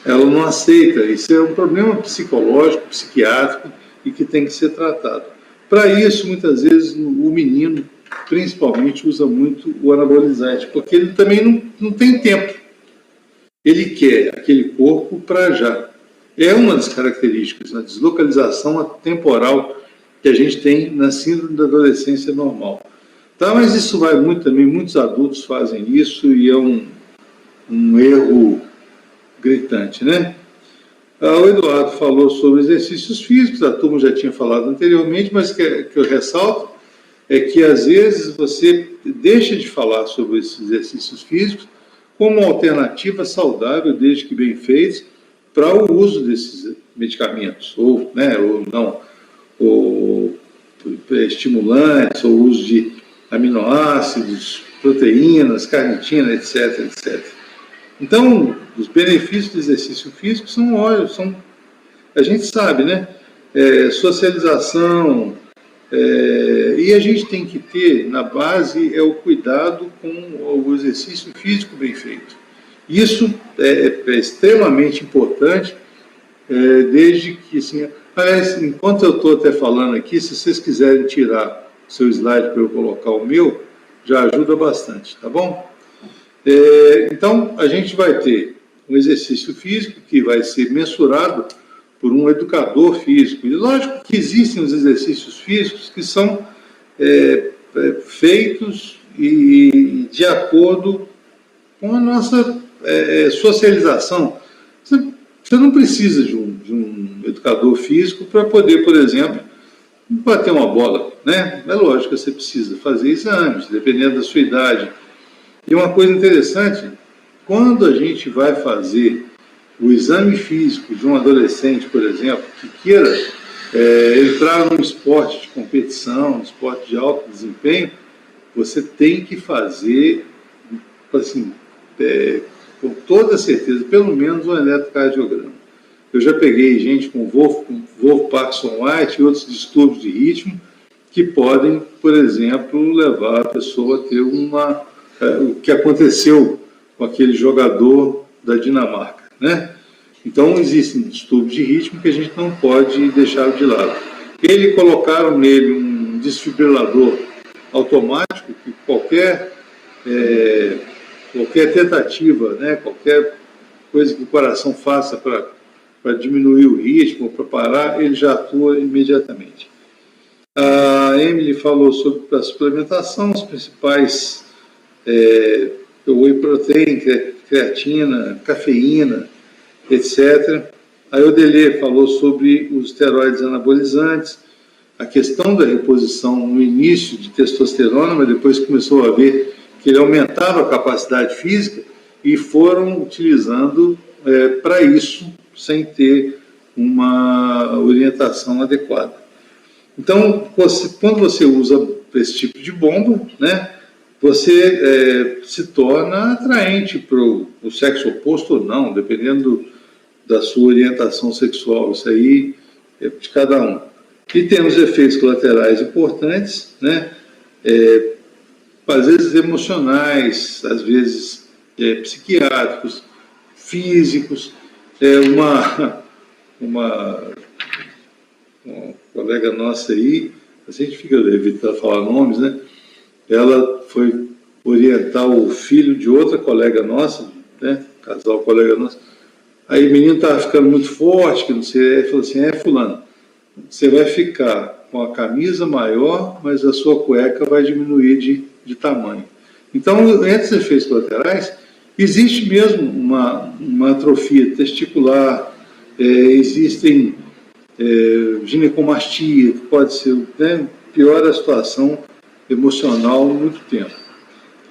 Ela não aceita. Isso é um problema psicológico, psiquiátrico, e que tem que ser tratado. Para isso, muitas vezes, o menino, principalmente, usa muito o anabolizante, porque ele também não tem tempo. Ele quer aquele corpo para já. É uma das características, a deslocalização temporal que a gente tem na síndrome da adolescência normal. Tá, mas isso vai muito também, muitos adultos fazem isso e é um erro gritante, né? O Eduardo falou sobre exercícios físicos, a turma já tinha falado anteriormente, mas que eu ressalto é que às vezes você deixa de falar sobre esses exercícios físicos como uma alternativa saudável, desde que bem feitos, para o uso desses medicamentos, ou estimulantes, ou uso de aminoácidos, proteínas, carnitina, etc, etc. Então, os benefícios do exercício físico são a gente sabe, né? Socialização, E a gente tem que ter, na base, o cuidado com o exercício físico bem feito. Isso é extremamente importante, desde que, assim, aliás, enquanto eu estou até falando aqui, se vocês quiserem tirar o seu slide para eu colocar o meu, já ajuda bastante, tá bom? Então, a gente vai ter um exercício físico que vai ser mensurado por um educador físico. E lógico que existem os exercícios físicos que são feitos e de acordo com a nossa socialização. Você não precisa de um educador físico para poder, por exemplo, bater uma bola, né? É lógico que você precisa fazer exames, dependendo da sua idade. E uma coisa interessante, quando a gente vai fazer o exame físico de um adolescente, por exemplo, que queira entrar num esporte de competição, um esporte de alto desempenho, você tem que fazer, assim, com toda certeza, pelo menos um eletrocardiograma. Eu já peguei gente com Wolff-Parkinson-White e outros distúrbios de ritmo que podem, por exemplo, levar a pessoa a ter o que aconteceu com aquele jogador da Dinamarca, né? Então, existem distúrbios de ritmo que a gente não pode deixar de lado. Colocaram nele um desfibrilador automático que qualquer tentativa, né, qualquer coisa que o coração faça para diminuir o ritmo, para parar, ele já atua imediatamente. A Emily falou sobre a suplementação, os principais o whey protein, creatina, cafeína, etc. A Odelê falou sobre os esteroides anabolizantes, a questão da reposição no início de testosterona, mas depois começou a ver que ele aumentava a capacidade física e foram utilizando para isso, sem ter uma orientação adequada. Então, quando você usa esse tipo de bomba, né, você se torna atraente para o sexo oposto ou não, dependendo da sua orientação sexual. Isso aí é de cada um. E temos efeitos colaterais importantes, né, às vezes emocionais, às vezes psiquiátricos, físicos. Uma colega nossa aí, a gente fica evitando falar nomes, né? Ela foi orientar o filho de outra colega nossa, né? Casal colega nosso. Aí o menino estava ficando muito forte, que não sei, ele falou assim, fulano, você vai ficar com a camisa maior, mas a sua cueca vai diminuir de tamanho. Então, entre os efeitos colaterais, existe mesmo uma atrofia testicular, existem ginecomastia, que pode ser, né, piora a situação emocional há muito tempo.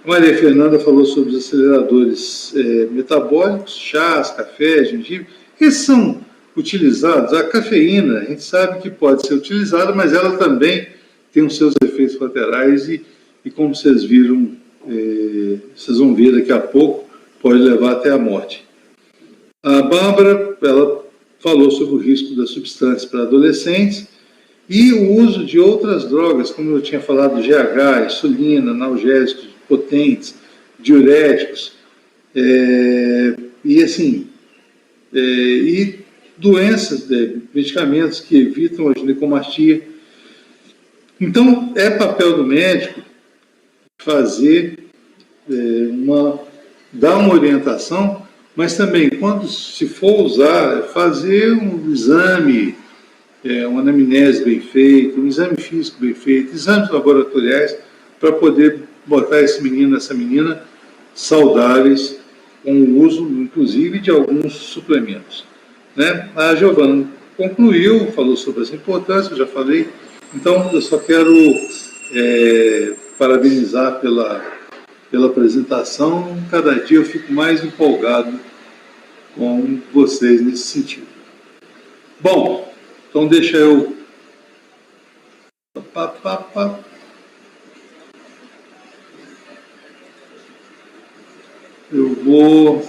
A Maria Fernanda falou sobre os aceleradores metabólicos, chás, café, gengibre. Esses são utilizados. A cafeína, a gente sabe que pode ser utilizada, mas ela também tem os seus efeitos colaterais e como vocês viram, vocês vão ver daqui a pouco, pode levar até a morte. A Bárbara, ela falou sobre o risco das substâncias para adolescentes e o uso de outras drogas, como eu tinha falado, GH, insulina, analgésicos potentes, diuréticos, e doenças, medicamentos que evitam a ginecomastia. Então, é papel do médico fazer dar uma orientação, mas também, quando se for usar, fazer um exame, uma anamnese bem feita, um exame físico bem feito, exames laboratoriais, para poder botar esse menino, essa menina, saudáveis, com o uso, inclusive, de alguns suplementos. Né? A Giovana concluiu, falou sobre as importâncias, eu já falei, então eu só quero parabenizar pela apresentação. Cada dia eu fico mais empolgado com vocês nesse sentido. Bom, então deixa eu... Eu vou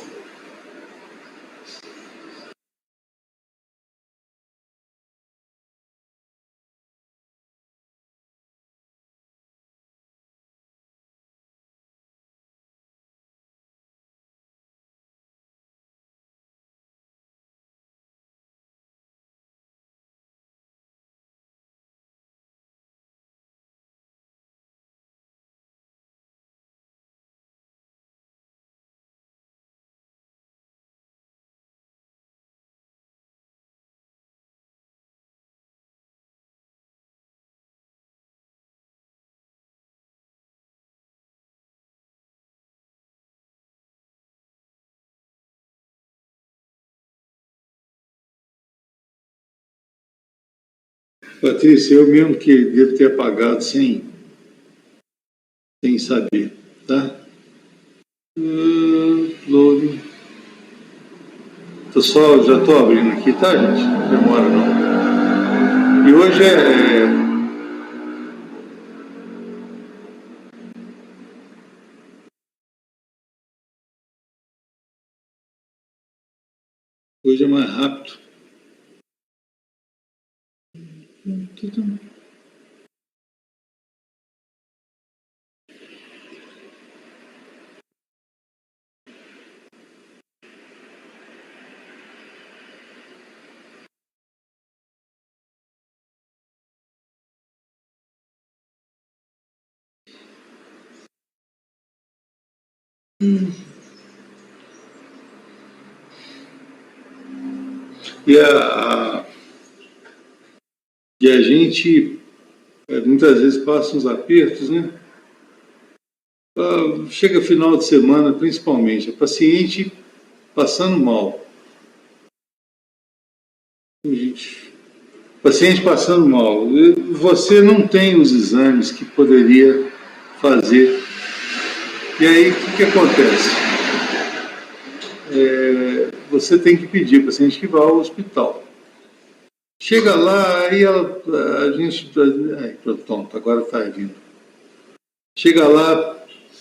Patrícia, eu mesmo que devo ter apagado sem saber, tá? Loading. Já estou abrindo aqui, tá, gente? Não demora, não. E hoje hoje é mais rápido. E a gente muitas vezes passa uns apertos, né? Chega final de semana, principalmente, a paciente passando mal. Paciente passando mal. Você não tem os exames que poderia fazer. E aí, o que acontece? Você tem que pedir ao paciente que vá ao hospital. Chega lá, aí a gente... Pronto, agora está vindo. Chega lá,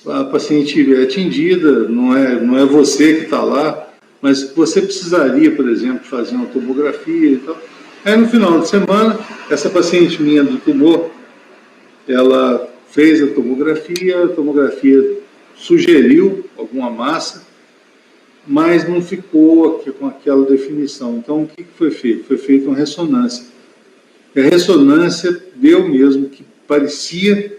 a paciente é atendida, não é você que está lá, mas você precisaria, por exemplo, fazer uma tomografia e tal. Aí, no final de semana, essa paciente minha do tumor, ela fez a tomografia sugeriu alguma massa, mas não ficou com aquela definição. Então, o que foi feito? Foi feita uma ressonância. E a ressonância deu mesmo que parecia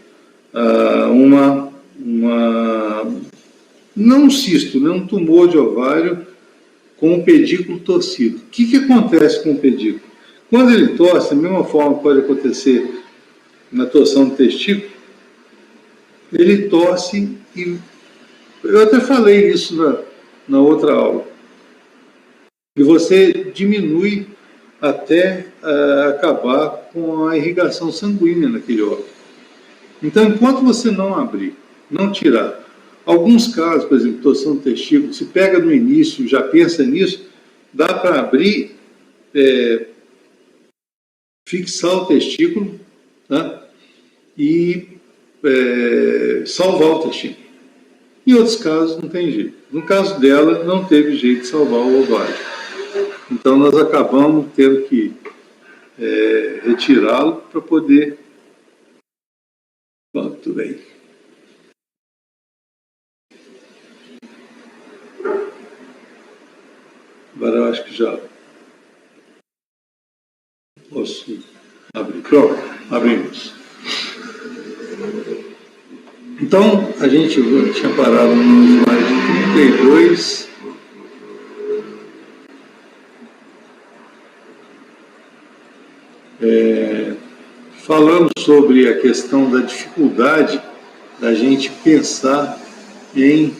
não um cisto, né, um tumor de ovário com o pedículo torcido. O que acontece com o pedículo? Quando ele torce, da mesma forma que pode acontecer na torção do testículo, ele torce e... Eu até falei isso na outra aula. E você diminui até acabar com a irrigação sanguínea naquele órgão. Então, enquanto você não abrir, não tirar, alguns casos, por exemplo, torção do testículo, se pega no início, já pensa nisso, dá para abrir, fixar o testículo, tá? E salvar o testículo. Em outros casos, não tem jeito. No caso dela, não teve jeito de salvar o ovário. Então, nós acabamos tendo que retirá-lo para poder... Bom, tudo bem. Agora eu acho que já posso abrir. Pronto, abrimos. Então, a gente tinha parado no slide 32. Falando sobre a questão da dificuldade da gente pensar em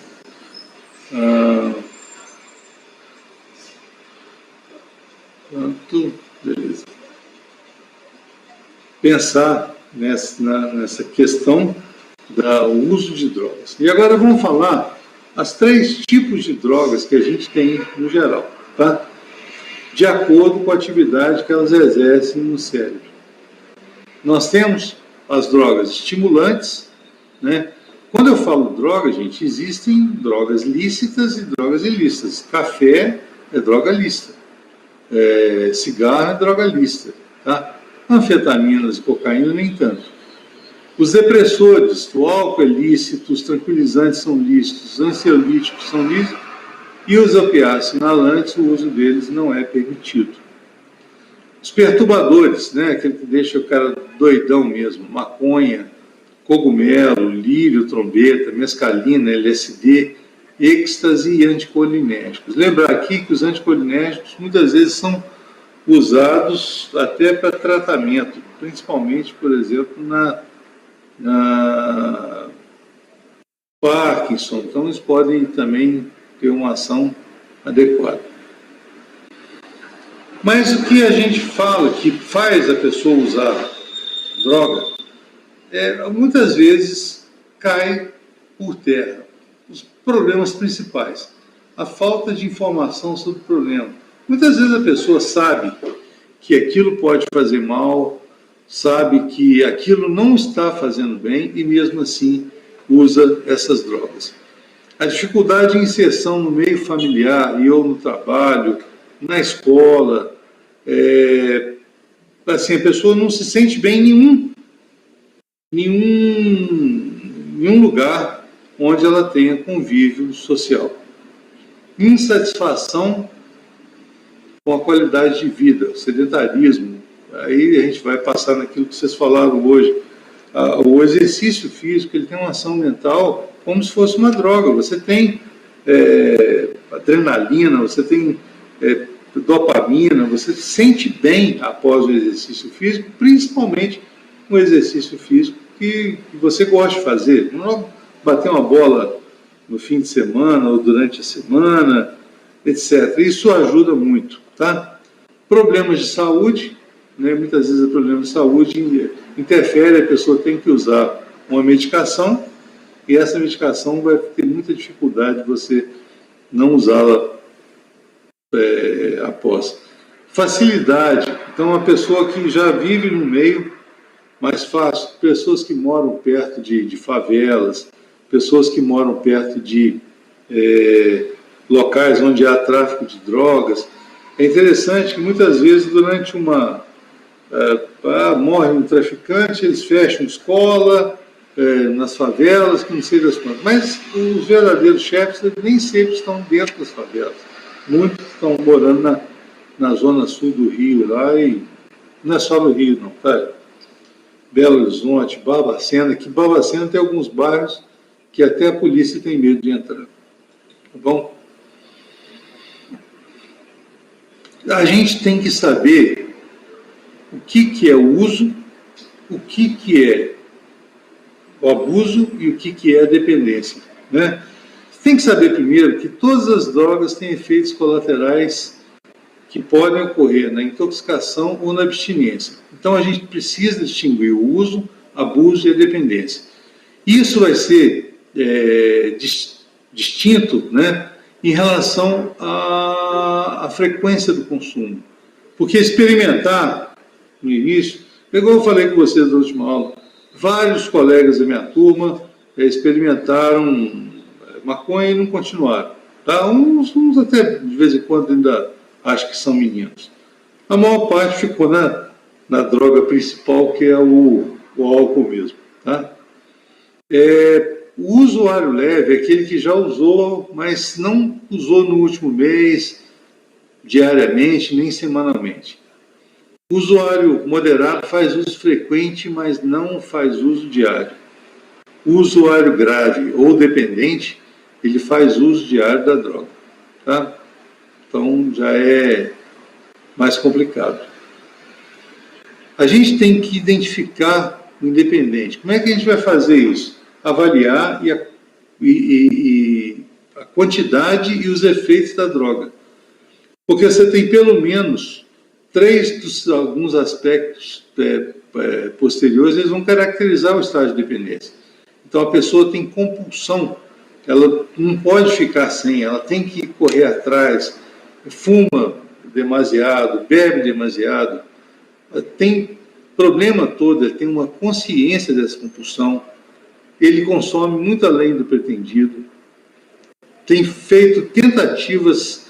beleza. Pensar nessa questão do uso de drogas. E agora vamos falar as 3 tipos de drogas que a gente tem no geral, tá? De acordo com a atividade que elas exercem no cérebro. Nós temos as drogas estimulantes, né? Quando eu falo droga, gente, existem drogas lícitas e drogas ilícitas. Café é droga lícita, cigarro é droga lícita, tá? Anfetaminas e cocaína nem tanto. Os depressores, o álcool é lícito, os tranquilizantes são lícitos, os ansiolíticos são lícitos e os opiáceos inalantes, o uso deles não é permitido. Os perturbadores, né, aquele que deixa o cara doidão mesmo, maconha, cogumelo, lírio, trombeta, mescalina, LSD, êxtase e anticolinérgicos. Lembrar aqui que os anticolinérgicos muitas vezes são usados até para tratamento, principalmente, por exemplo, na Parkinson. Então, eles podem também ter uma ação adequada. Mas o que a gente fala que faz a pessoa usar droga, muitas vezes cai por terra os problemas principais. A falta de informação sobre o problema. Muitas vezes a pessoa sabe que aquilo pode fazer mal, sabe que aquilo não está fazendo bem e mesmo assim usa essas drogas. A dificuldade de inserção no meio familiar e ou no trabalho, na escola, assim, a pessoa não se sente bem em nenhum lugar onde ela tenha convívio social. Insatisfação com a qualidade de vida, sedentarismo. Aí a gente vai passar naquilo que vocês falaram hoje. O exercício físico, ele tem uma ação mental como se fosse uma droga. Você tem adrenalina, você tem dopamina, você se sente bem após o exercício físico, principalmente um exercício físico que você gosta de fazer. Não bater uma bola no fim de semana ou durante a semana, etc. Isso ajuda muito, tá? Problemas de saúde, né? Muitas vezes o problema de saúde interfere, a pessoa tem que usar uma medicação e essa medicação vai ter muita dificuldade de você não usá-la após. Facilidade. Então, uma pessoa que já vive no meio mais fácil, pessoas que moram perto de favelas, pessoas que moram perto de locais onde há tráfico de drogas. É interessante que muitas vezes durante morre um traficante, eles fecham escola nas favelas, que não sei das quantas. Mas os verdadeiros chefes nem sempre estão dentro das favelas. Muitos estão morando na zona sul do Rio, lá, e não é só no Rio, não, tá? Belo Horizonte, Barbacena, que Barbacena tem alguns bairros que até a polícia tem medo de entrar. Tá bom? A gente tem que saber o que é o uso, o que é o abuso e o que é a dependência, né? Você tem que saber primeiro que todas as drogas têm efeitos colaterais que podem ocorrer na intoxicação ou na abstinência. Então a gente precisa distinguir o uso, abuso e a dependência. Isso vai ser distinto, né, em relação à frequência do consumo. Porque experimentar no início, igual eu falei com vocês na última aula, vários colegas da minha turma experimentaram maconha e não continuaram. Tá? Uns até de vez em quando ainda acho que são meninos. A maior parte ficou na droga principal, que é o álcool mesmo. Tá? O usuário leve é aquele que já usou, mas não usou no último mês, diariamente, nem semanalmente. O usuário moderado faz uso frequente, mas não faz uso diário. O usuário grave ou dependente, ele faz uso diário da droga. Tá? Então, já é mais complicado. A gente tem que identificar o independente. Como é que a gente vai fazer isso? Avaliar a quantidade e os efeitos da droga. Porque você tem pelo menos 3 dos alguns aspectos posteriores, eles vão caracterizar o estágio de dependência. Então, a pessoa tem compulsão, ela não pode ficar sem, ela tem que correr atrás, fuma demasiado, bebe demasiado, tem problema todo, ele tem uma consciência dessa compulsão, ele consome muito além do pretendido, tem feito tentativas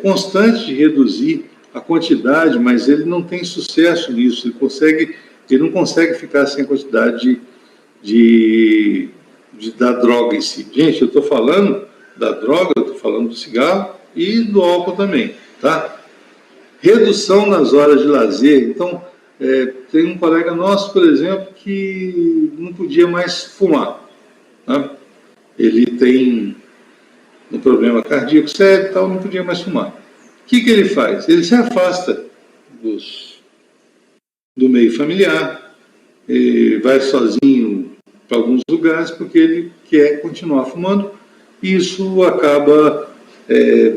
constantes de reduzir a quantidade, mas ele não tem sucesso nisso, ele não consegue ficar sem a quantidade da droga em si. Gente, eu estou falando da droga, eu estou falando do cigarro e do álcool também, tá? Redução nas horas de lazer. Então, tem um colega nosso, por exemplo, que não podia mais fumar, tá? Ele tem um problema cardíaco sério e tal, não podia mais fumar. O que ele faz? Ele se afasta do meio familiar, vai sozinho para alguns lugares porque ele quer continuar fumando, e isso acaba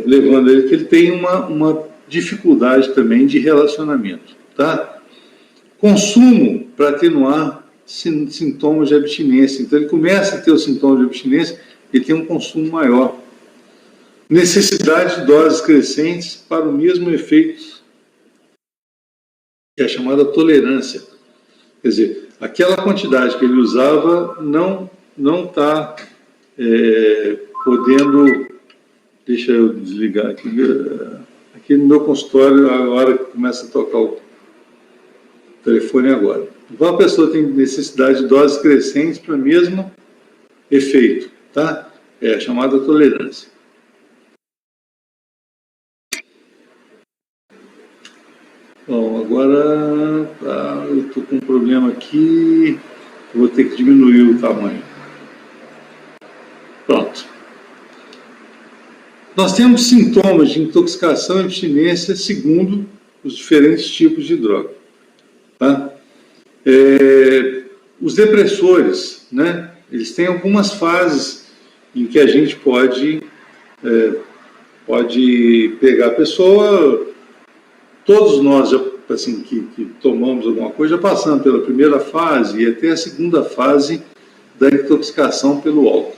levando ele que ele tem uma dificuldade também de relacionamento, tá? Consumo para atenuar sintomas de abstinência. Então, ele começa a ter os sintomas de abstinência e tem um consumo maior. Necessidade de doses crescentes para o mesmo efeito, que é a chamada tolerância. Quer dizer, aquela quantidade que ele usava não está podendo... Deixa eu desligar aqui. Aqui no meu consultório, a hora que começa a tocar o telefone agora. Então, a pessoa tem necessidade de doses crescentes para o mesmo efeito, tá? É a chamada tolerância. Bom, agora eu estou com um problema aqui, eu vou ter que diminuir o tamanho. Pronto. Nós temos sintomas de intoxicação e abstinência segundo os diferentes tipos de droga. Tá? Os depressores, né, eles têm algumas fases em que a gente pode pegar a pessoa. Todos nós, assim, que tomamos alguma coisa, já passamos pela primeira fase e até a segunda fase da intoxicação pelo álcool.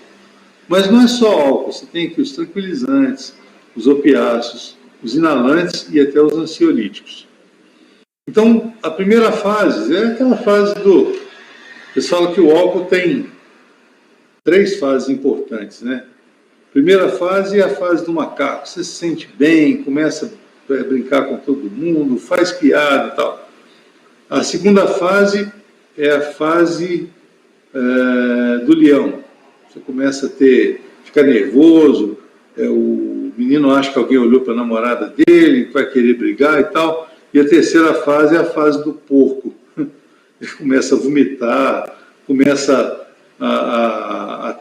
Mas não é só álcool, você tem aqui os tranquilizantes, os opiáceos, os inalantes e até os ansiolíticos. Então, a primeira fase é aquela fase do... Eles falam que o álcool tem 3 fases importantes, né? A primeira fase é a fase do macaco. Você se sente bem, começa a brincar com todo mundo, faz piada e tal. A segunda fase é a fase do leão. Você começa a ficar nervoso, o menino acha que alguém olhou para a namorada dele, vai querer brigar e tal. E a terceira fase é a fase do porco. Ele começa a vomitar, começa a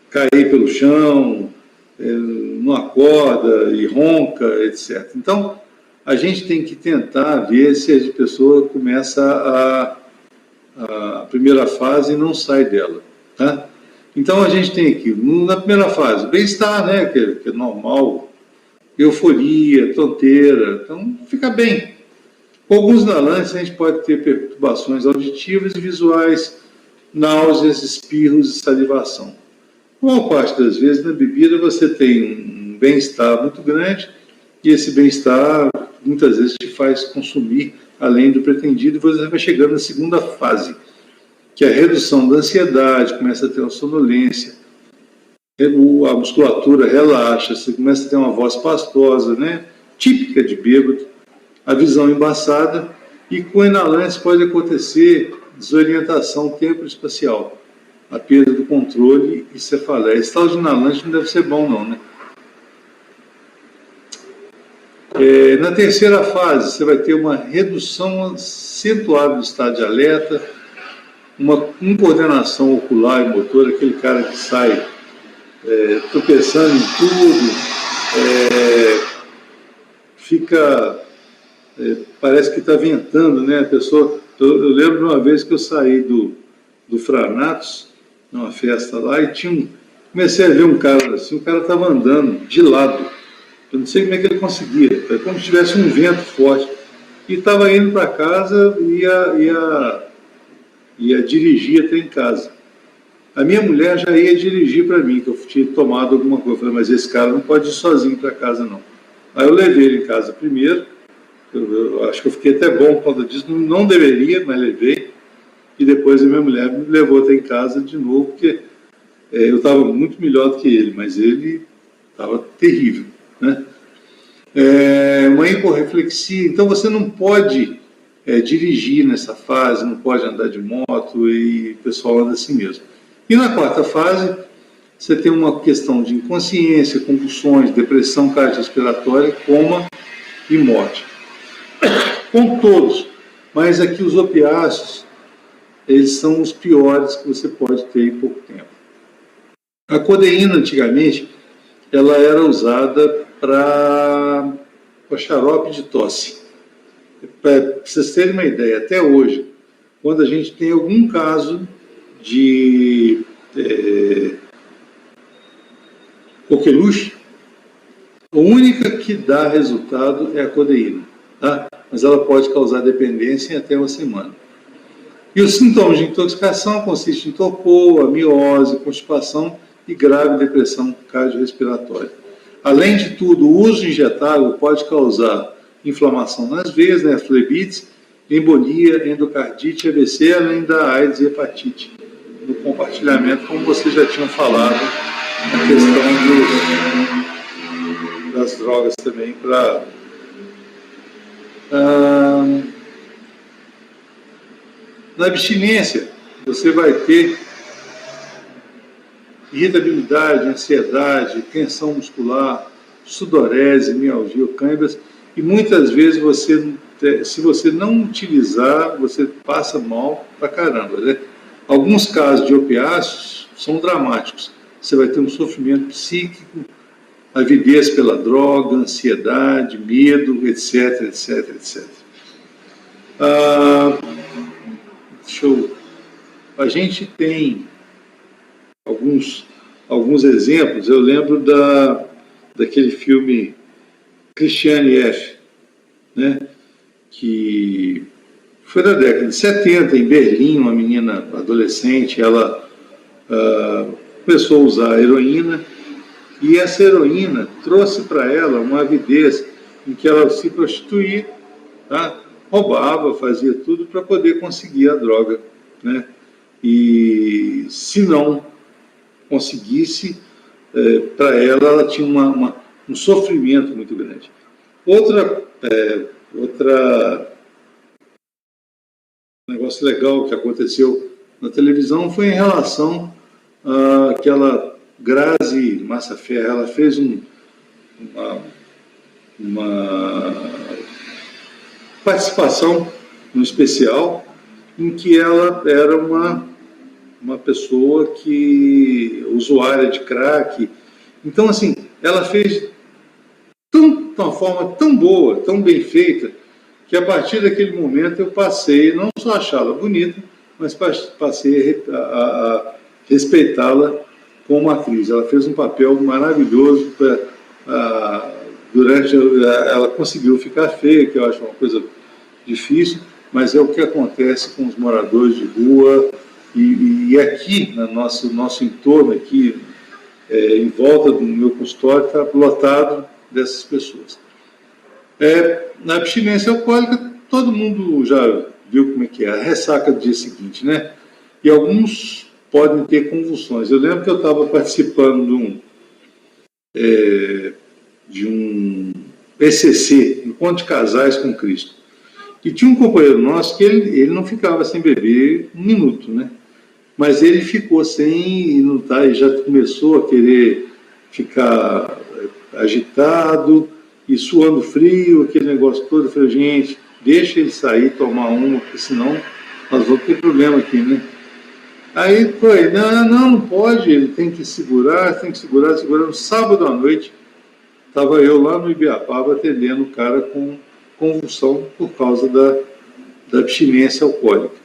cair pelo chão, não acorda e ronca, etc. Então, a gente tem que tentar ver se a pessoa começa a primeira fase e não sai dela, tá? Então, a gente tem aqui, na primeira fase, bem-estar, né, que é normal, euforia, tonteira, então fica bem. Com alguns inalantes, a gente pode ter perturbações auditivas e visuais, náuseas, espirros e salivação. A maior parte das vezes, na bebida, você tem um bem-estar muito grande e esse bem-estar, muitas vezes, te faz consumir além do pretendido e você vai chegando na segunda fase, que é a redução da ansiedade, começa a ter uma sonolência, a musculatura relaxa, você começa a ter uma voz pastosa, né, típica de bêbado, a visão embaçada e com inalantes pode acontecer desorientação tempo-espacial, a perda do controle e cefaleia. Esse tal de inalante não deve ser bom não, né? Na terceira fase, você vai ter uma redução acentuada do estado de alerta, uma incoordenação ocular e motora, aquele cara que sai tropeçando em tudo, parece que está ventando, né? A pessoa, eu lembro de uma vez que eu saí do Franatos, numa festa lá, e comecei a ver um cara assim, o cara estava andando de lado. Eu não sei como é que ele conseguia, é como se tivesse um vento forte. E estava indo para casa e ia dirigir até em casa. A minha mulher já ia dirigir para mim, que eu tinha tomado alguma coisa. Eu falei, mas esse cara não pode ir sozinho para casa, não. Aí eu levei ele em casa primeiro, eu acho que eu fiquei até bom por causa disso, não deveria, mas levei. E depois a minha mulher me levou até em casa de novo, porque eu estava muito melhor do que ele, mas ele estava terrível, né? Uma hiporreflexia, então você não pode dirigir nessa fase, não pode andar de moto e o pessoal anda assim mesmo. E na quarta fase, você tem uma questão de inconsciência, convulsões, depressão cardiorrespiratória, coma e morte. Com todos, mas aqui os opiáceos, eles são os piores que você pode ter em pouco tempo. A codeína, antigamente, ela era usada para xarope de tosse. Para vocês terem uma ideia, até hoje, quando a gente tem algum caso de coqueluche, A única que dá resultado é a codeína, tá? Mas ela pode causar dependência em até uma semana. E os sintomas de intoxicação consistem em torpor, amiose, constipação e grave depressão cardiorrespiratória. Além de tudo, o uso injetável pode causar inflamação nas veias, né, flebites, embolia, endocardite, AVC, além da AIDS e hepatite. No compartilhamento, como vocês já tinham falado, a questão das drogas também para... Na abstinência, você vai ter irritabilidade, ansiedade, tensão muscular, sudorese, mialgia, câimbras, e muitas vezes se você não utilizar, você passa mal pra caramba, né? Alguns casos de opiáceos são dramáticos. Você vai ter um sofrimento psíquico, avidez pela droga, ansiedade, medo, etc, etc, etc. A gente tem alguns exemplos. Eu lembro daquele filme Christiane F., né, que foi da década de 70, em Berlim, uma menina adolescente, ela começou a usar heroína, e essa heroína trouxe para ela uma avidez em que ela se prostituía, tá? Roubava, fazia tudo para poder conseguir a droga, né? E se não conseguisse, para ela tinha um sofrimento muito grande. Outra negócio legal que aconteceu na televisão foi em relação àquela Grazi Massaferro. Ela fez uma participação no especial em que ela era uma pessoa usuária de crack. Então, assim, ela fez de uma forma tão boa, tão bem feita, que a partir daquele momento eu passei não só a achá-la bonita, mas passei a respeitá-la como atriz. Ela fez um papel maravilhoso. Ela conseguiu ficar feia, que eu acho uma coisa difícil, mas é o que acontece com os moradores de rua, e aqui, no nosso entorno, aqui, em volta do meu consultório, está lotado dessas pessoas. Na abstinência alcoólica, todo mundo já viu como é que é, a ressaca do dia seguinte, né? E alguns podem ter convulsões. Eu lembro que eu estava participando de um PCC, Encontro de Casais com Cristo. E tinha um companheiro nosso que ele não ficava sem beber um minuto, né? Mas ele ficou sem e já começou a querer ficar agitado e suando frio, aquele negócio todo. Eu falei, gente, deixa ele sair, tomar uma, porque senão nós vamos ter problema aqui, né? Aí foi, não pode, ele tem que segurar. No sábado à noite, estava eu lá no Ibiapaba atendendo o cara com convulsão por causa da abstinência alcoólica.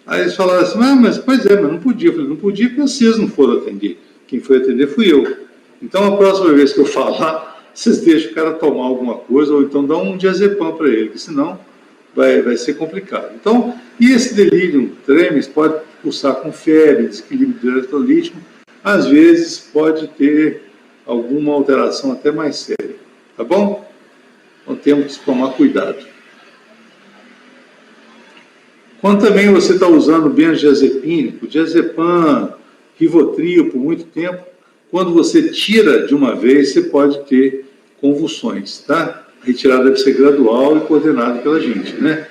Aí eles falaram assim, mas não podia. Eu falei, não podia porque vocês não foram atender. Quem foi atender fui eu. Então, a próxima vez que eu falar, vocês deixam o cara tomar alguma coisa, ou então dá um diazepam para ele, porque senão vai ser complicado. Então, e esse delírio tremens pode cursar com febre, desequilíbrio eletrolítico, às vezes pode ter alguma alteração até mais séria. Tá bom? Então, temos que tomar cuidado. Quando também você está usando benzodiazepínico, diazepam, Rivotril por muito tempo, quando você tira de uma vez, você pode ter convulsões, tá? A retirada deve ser gradual e coordenada pela gente, né?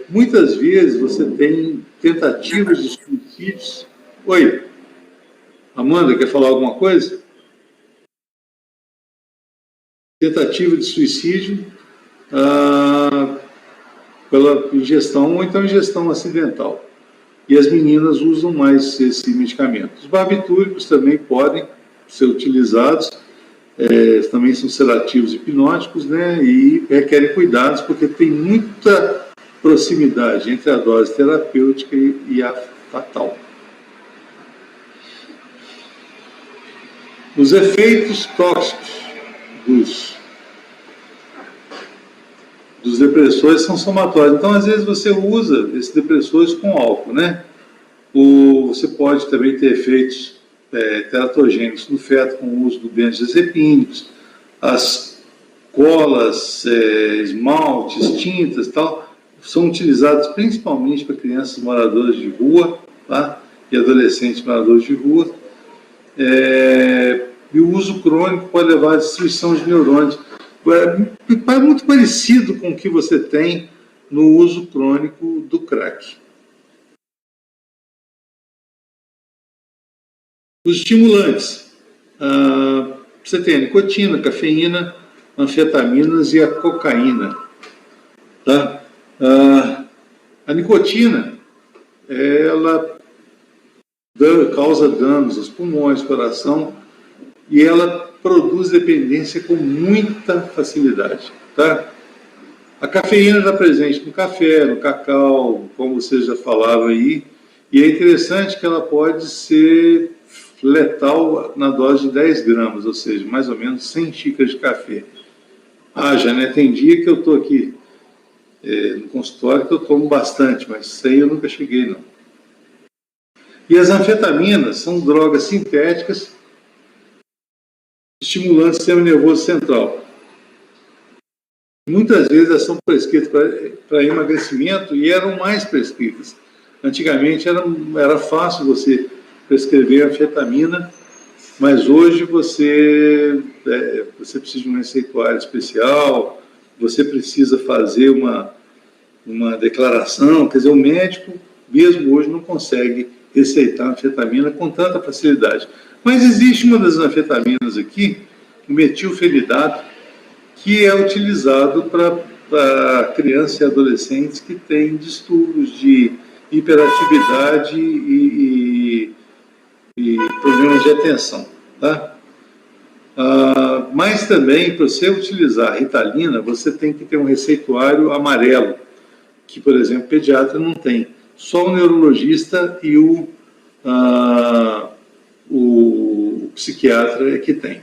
Muitas vezes você tem tentativas de suicídios. Oi, Amanda, quer falar alguma coisa? Tentativa de suicídio pela ingestão ou então ingestão acidental. E as meninas usam mais esse medicamento. Os barbitúricos também podem ser utilizados, também são sedativos hipnóticos, né, e requerem cuidados porque tem muita proximidade entre a dose terapêutica e a fatal. Os efeitos tóxicos dos depressores são somatórios. Então, às vezes, você usa esses depressores com álcool, né? Você pode também ter efeitos teratogênicos no feto com o uso do benzodiazepínicos, as colas, esmaltes, tintas e tal, são utilizados principalmente para crianças moradoras de rua, tá? E adolescentes moradores de rua. E o uso crônico pode levar à destruição de neurônios. É muito parecido com o que você tem no uso crônico do crack. Os estimulantes. Você tem a nicotina, a cafeína, anfetaminas e a cocaína. Tá? A nicotina, ela causa danos aos pulmões, coração, e ela produz dependência com muita facilidade. Tá? A cafeína está presente no café, no cacau, como você já falava aí, e é interessante que ela pode ser letal na dose de 10 gramas, ou seja, mais ou menos 100 xícaras de café. Já, né? Tem dia que eu estou aqui no consultório que eu tomo bastante, mas isso aí eu nunca cheguei, não. E as anfetaminas são drogas sintéticas estimulantes do sistema nervoso central. Muitas vezes elas são prescritas para emagrecimento e eram mais prescritas. Antigamente era fácil você prescrever anfetamina, mas hoje você precisa de um receituário especial, você precisa fazer uma declaração, quer dizer, o médico mesmo hoje não consegue receitar anfetamina com tanta facilidade. Mas existe uma das anfetaminas aqui, o metilfenidato, que é utilizado para crianças e adolescentes que têm distúrbios de hiperatividade e problemas de atenção. Tá? Mas também, para você utilizar a Ritalina, você tem que ter um receituário amarelo, que, por exemplo, o pediatra não tem. Só o neurologista e o psiquiatra é que tem.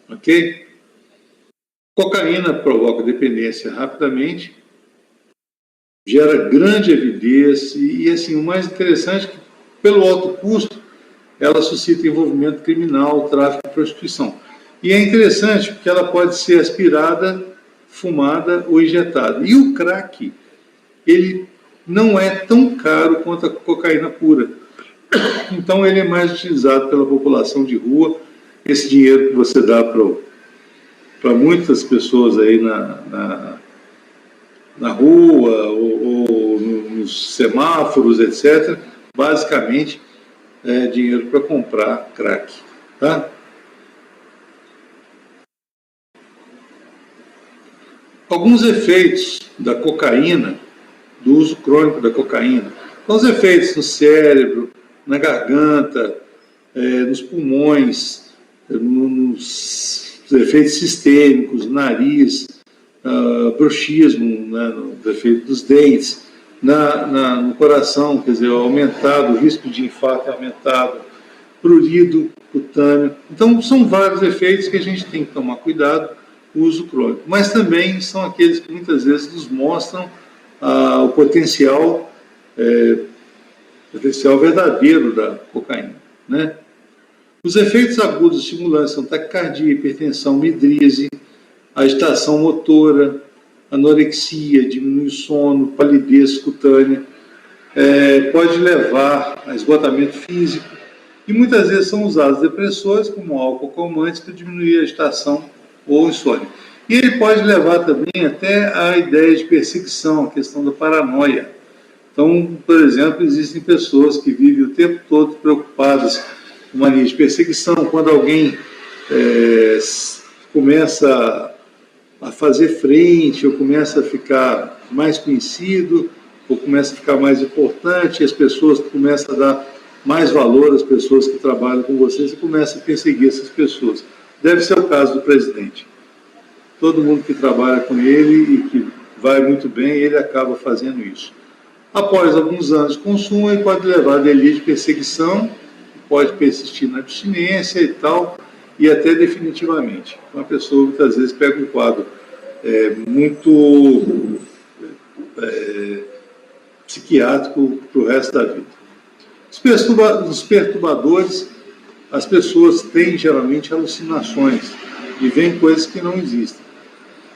Ok? Cocaína provoca dependência rapidamente, gera grande avidez e assim, o mais interessante é que, pelo alto custo, ela suscita envolvimento criminal, tráfico e prostituição. E é interessante porque ela pode ser aspirada, fumada ou injetada. E o crack, ele não é tão caro quanto a cocaína pura. Então ele é mais utilizado pela população de rua. Esse dinheiro que você dá para muitas pessoas aí na rua ou nos semáforos, etc., basicamente é dinheiro para comprar crack. Tá? Alguns efeitos da cocaína, do uso crônico da cocaína. Então, os efeitos no cérebro, na garganta, nos pulmões, nos efeitos sistêmicos, no nariz, bruxismo, né, no efeito dos dentes, no coração, quer dizer, aumentado, o risco de infarto é aumentado, prurido cutâneo. Então, são vários efeitos que a gente tem que tomar cuidado, o uso crônico. Mas também são aqueles que muitas vezes nos mostram o potencial verdadeiro da cocaína, né? Os efeitos agudos estimulantes são taquicardia, hipertensão, midríase, agitação motora, anorexia, diminui o sono, palidez cutânea, pode levar a esgotamento físico e muitas vezes são usados depressores como álcool calmante para diminuir a agitação ou insônia. E ele pode levar também até a ideia de perseguição, a questão da paranoia. Então, por exemplo, existem pessoas que vivem o tempo todo preocupadas com mania de perseguição. Quando alguém começa a fazer frente, ou começa a ficar mais conhecido, ou começa a ficar mais importante, as pessoas começam a dar mais valor às pessoas que trabalham com vocês e começam a perseguir essas pessoas. Deve ser o caso do presidente. Todo mundo que trabalha com ele e que vai muito bem, ele acaba fazendo isso. Após alguns anos de consumo, ele pode levar a delírio de perseguição, pode persistir na abstinência e tal, e até definitivamente. Uma pessoa muitas vezes pega um quadro muito psiquiátrico para o resto da vida. Os perturbadores, as pessoas têm geralmente alucinações e veem coisas que não existem.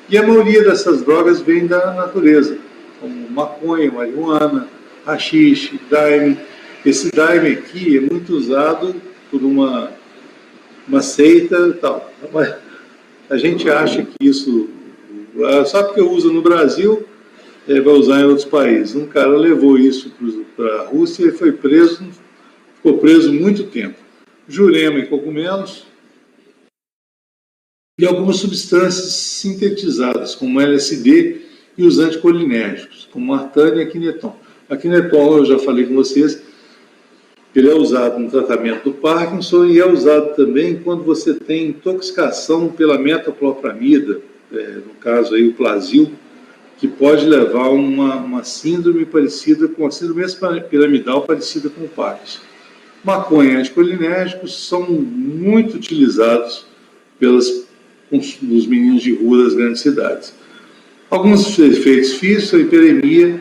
E a maioria dessas drogas vem da natureza, como maconha, marihuana, haxixe, daime. Esse daime aqui é muito usado por uma seita e tal. A gente acha que isso, só porque usa no Brasil, vai usar em outros países. Um cara levou isso para a Rússia e foi preso, ficou preso muito tempo. Jurema e cogumelos e algumas substâncias sintetizadas, como LSD e os anticolinérgicos, como artane e aquineton. Aquineton, eu já falei com vocês, ele é usado no tratamento do Parkinson e é usado também quando você tem intoxicação pela metoclopramida, no caso aí o Plasil, que pode levar a uma síndrome parecida com a síndrome piramidal parecida com o Parkinson. Maconha e anticolinérgicos são muito utilizados pelos meninos de rua das grandes cidades. Alguns efeitos físicos são hiperemia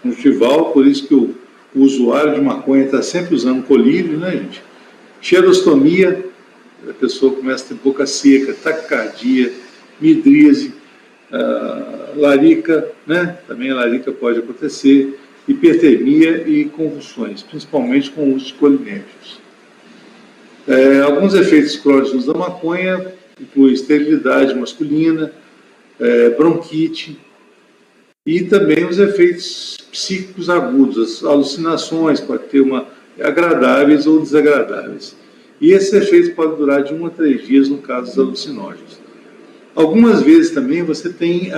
conjuntival, por isso que o usuário de maconha está sempre usando colírio, né, gente? Xerostomia, a pessoa começa a ter boca seca, taquicardia, midríase, larica, né? Também a larica pode acontecer, hipertermia e convulsões, principalmente com o uso de colinérgicos. Alguns efeitos crônicos da maconha incluem esterilidade masculina, bronquite e também os efeitos psíquicos agudos, as alucinações, pode ter agradáveis ou desagradáveis. E esses efeitos podem durar de 1 a 3 dias no caso dos alucinógenos. Algumas vezes também você tem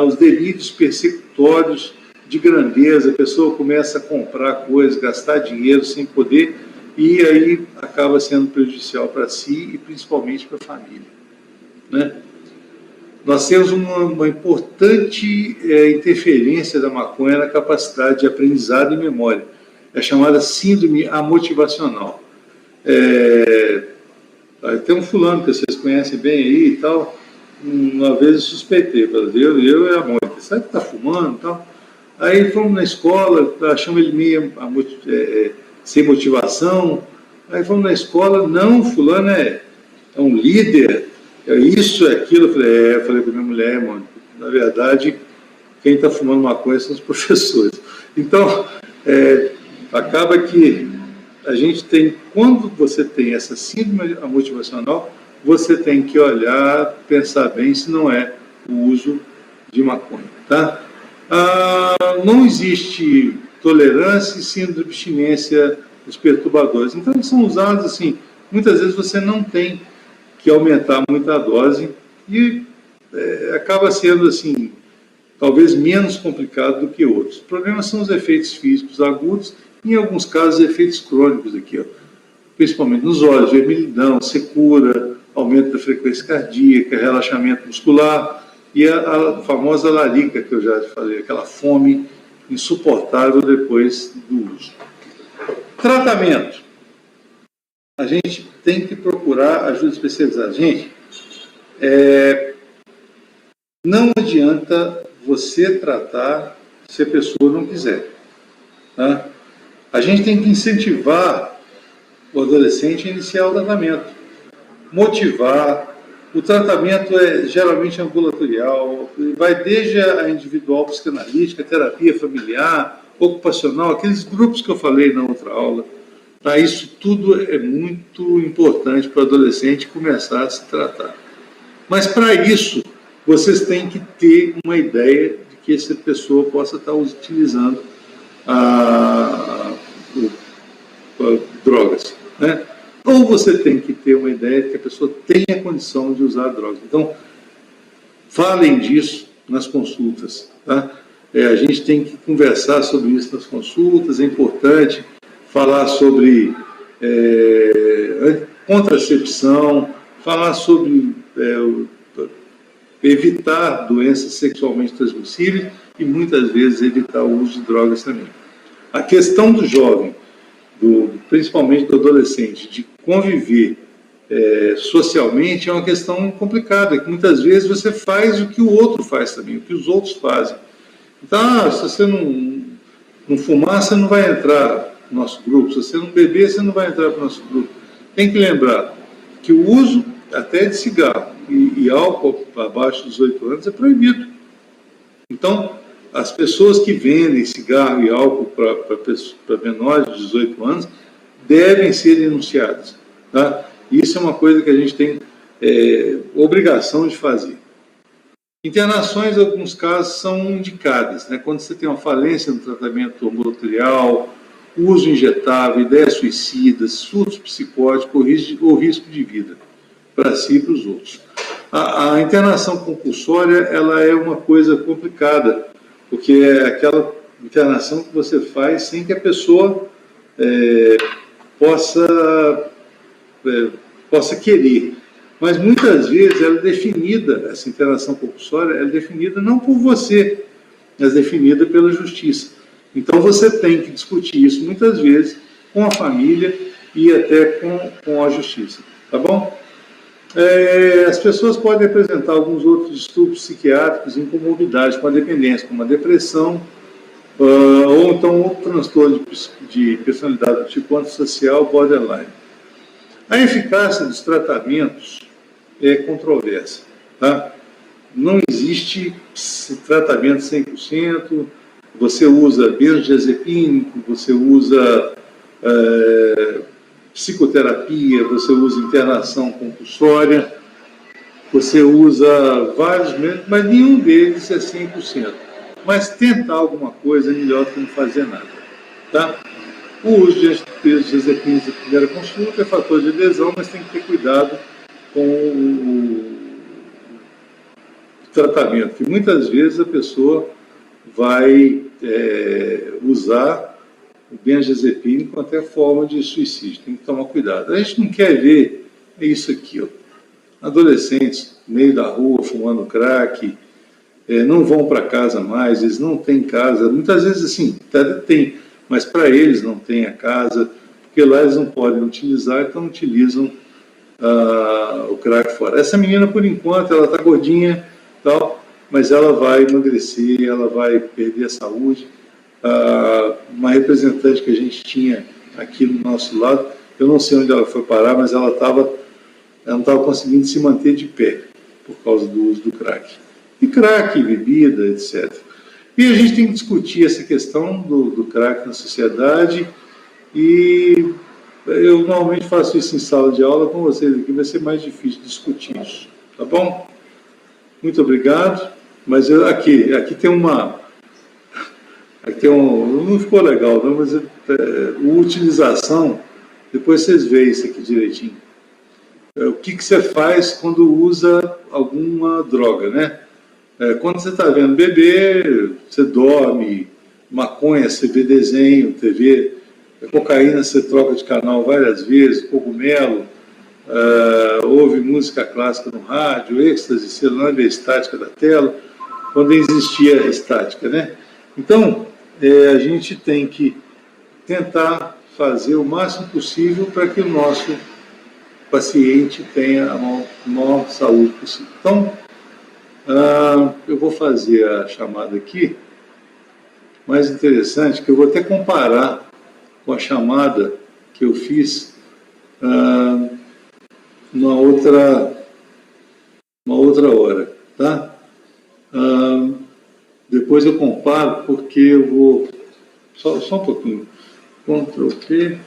os delírios persecutórios de grandeza, a pessoa começa a comprar coisas, gastar dinheiro sem poder, e aí acaba sendo prejudicial para si e principalmente para a família, né? Nós temos uma importante interferência da maconha na capacidade de aprendizado e memória. É chamada síndrome amotivacional. Tem um fulano que vocês conhecem bem aí e tal. Uma vez eu suspeitei, eu e a Mônica, sabe que está fumando e tal? Aí fomos na escola, achamos ele meio sem motivação. Aí fomos na escola, não, fulano é um líder, é isso, é aquilo. Eu falei para minha mulher, mano, na verdade, quem está fumando maconha são os professores. Então, acaba que a gente tem, quando você tem essa síndrome motivacional, você tem que olhar, pensar bem se não é o uso de maconha, tá? Não existe tolerância e síndrome de abstinência dos perturbadores. Então, eles são usados assim, muitas vezes você não tem que aumentar muito a dose e acaba sendo assim, talvez menos complicado do que outros. O problema são os efeitos físicos agudos e, em alguns casos, efeitos crônicos aqui, ó, principalmente nos olhos, vermelhidão, secura, aumento da frequência cardíaca, relaxamento muscular e a famosa larica, que eu já falei, aquela fome insuportável depois do uso. Tratamento. A gente tem que procurar ajuda especializada. Gente, não adianta você tratar se a pessoa não quiser, tá? A gente tem que incentivar o adolescente a iniciar o tratamento, motivar. O tratamento é geralmente ambulatorial, vai desde a individual psicanalítica, terapia familiar, ocupacional, aqueles grupos que eu falei na outra aula. Tá? Isso tudo é muito importante para o adolescente começar a se tratar. Mas para isso, vocês têm que ter uma ideia de que essa pessoa possa estar utilizando drogas, né? Ou você tem que ter uma ideia de que a pessoa tenha condição de usar drogas. Então, falem disso nas consultas, tá? A gente tem que conversar sobre isso nas consultas, é importante falar sobre contracepção, falar sobre evitar doenças sexualmente transmissíveis e muitas vezes evitar o uso de drogas também. A questão do jovem, principalmente do adolescente, de conviver socialmente é uma questão complicada, que muitas vezes você faz o que o outro faz também, o que os outros fazem. Então, se você não fumar, você não vai entrar no nosso grupo, se você não beber, você não vai entrar para o nosso grupo. Tem que lembrar que o uso até de cigarro e álcool abaixo dos 18 anos é proibido. Então, as pessoas que vendem cigarro e álcool para menores de 18 anos devem ser denunciadas. Tá? Isso é uma coisa que a gente tem obrigação de fazer. Internações, em alguns casos, são indicadas. Né? Quando você tem uma falência no tratamento ambulatorial, uso injetável, ideias suicidas, surtos psicóticos ou risco de vida para si e para os outros. A internação compulsória ela é uma coisa complicada, porque é aquela internação que você faz sem que a pessoa possa querer. Mas muitas vezes ela é definida, essa internação compulsória, é definida não por você, mas definida pela justiça. Então você tem que discutir isso muitas vezes com a família e até com a justiça. Tá bom? As pessoas podem apresentar alguns outros distúrbios psiquiátricos, incomorbidades com a dependência, como a depressão, ou então outro transtorno de personalidade do tipo antissocial, borderline. A eficácia dos tratamentos é controversa. Tá? Não existe tratamento 100%, você usa benzodiazepínico, você usa psicoterapia, você usa internação compulsória, você usa vários métodos, mas nenhum deles é 100%. Mas tentar alguma coisa é melhor do que não fazer nada. Tá? O uso de benzodiazepínicos de primeira consulta é fator de adesão, mas tem que ter cuidado com o tratamento, porque muitas vezes a pessoa vai usar o benzodiazepínico até forma de suicídio. Tem que tomar cuidado. A gente não quer ver isso aqui, ó. Adolescentes no meio da rua fumando crack, não vão para casa mais, eles não têm casa. Muitas vezes, assim, até tem, mas para eles não tem a casa, porque lá eles não podem utilizar, então utilizam o crack fora. Essa menina, por enquanto, ela está gordinha, tal, mas ela vai emagrecer, ela vai perder a saúde. Uma representante que a gente tinha aqui do nosso lado, eu não sei onde ela foi parar, mas ela não estava conseguindo se manter de pé por causa do uso do crack. E crack, bebida, etc. E a gente tem que discutir essa questão do crack na sociedade, e eu normalmente faço isso em sala de aula com vocês aqui, vai ser mais difícil discutir isso, tá bom? Muito obrigado, mas aqui tem uma... Aqui não ficou legal, não, mas utilização, depois vocês veem isso aqui direitinho. O que você faz quando usa alguma droga, né? Quando você está vendo bebê, você dorme, maconha, você vê desenho, TV, cocaína, você troca de canal várias vezes, cogumelo, ouve música clássica no rádio, êxtase, você lambe a estática da tela, quando existia a estática, né? Então, a gente tem que tentar fazer o máximo possível para que o nosso paciente tenha a maior saúde possível. Então, eu vou fazer a chamada aqui. Mais interessante, que eu vou até comparar com a chamada que eu fiz uma outra hora, tá? Depois eu comparo, porque eu vou... Só um pouquinho. Ctrl+P.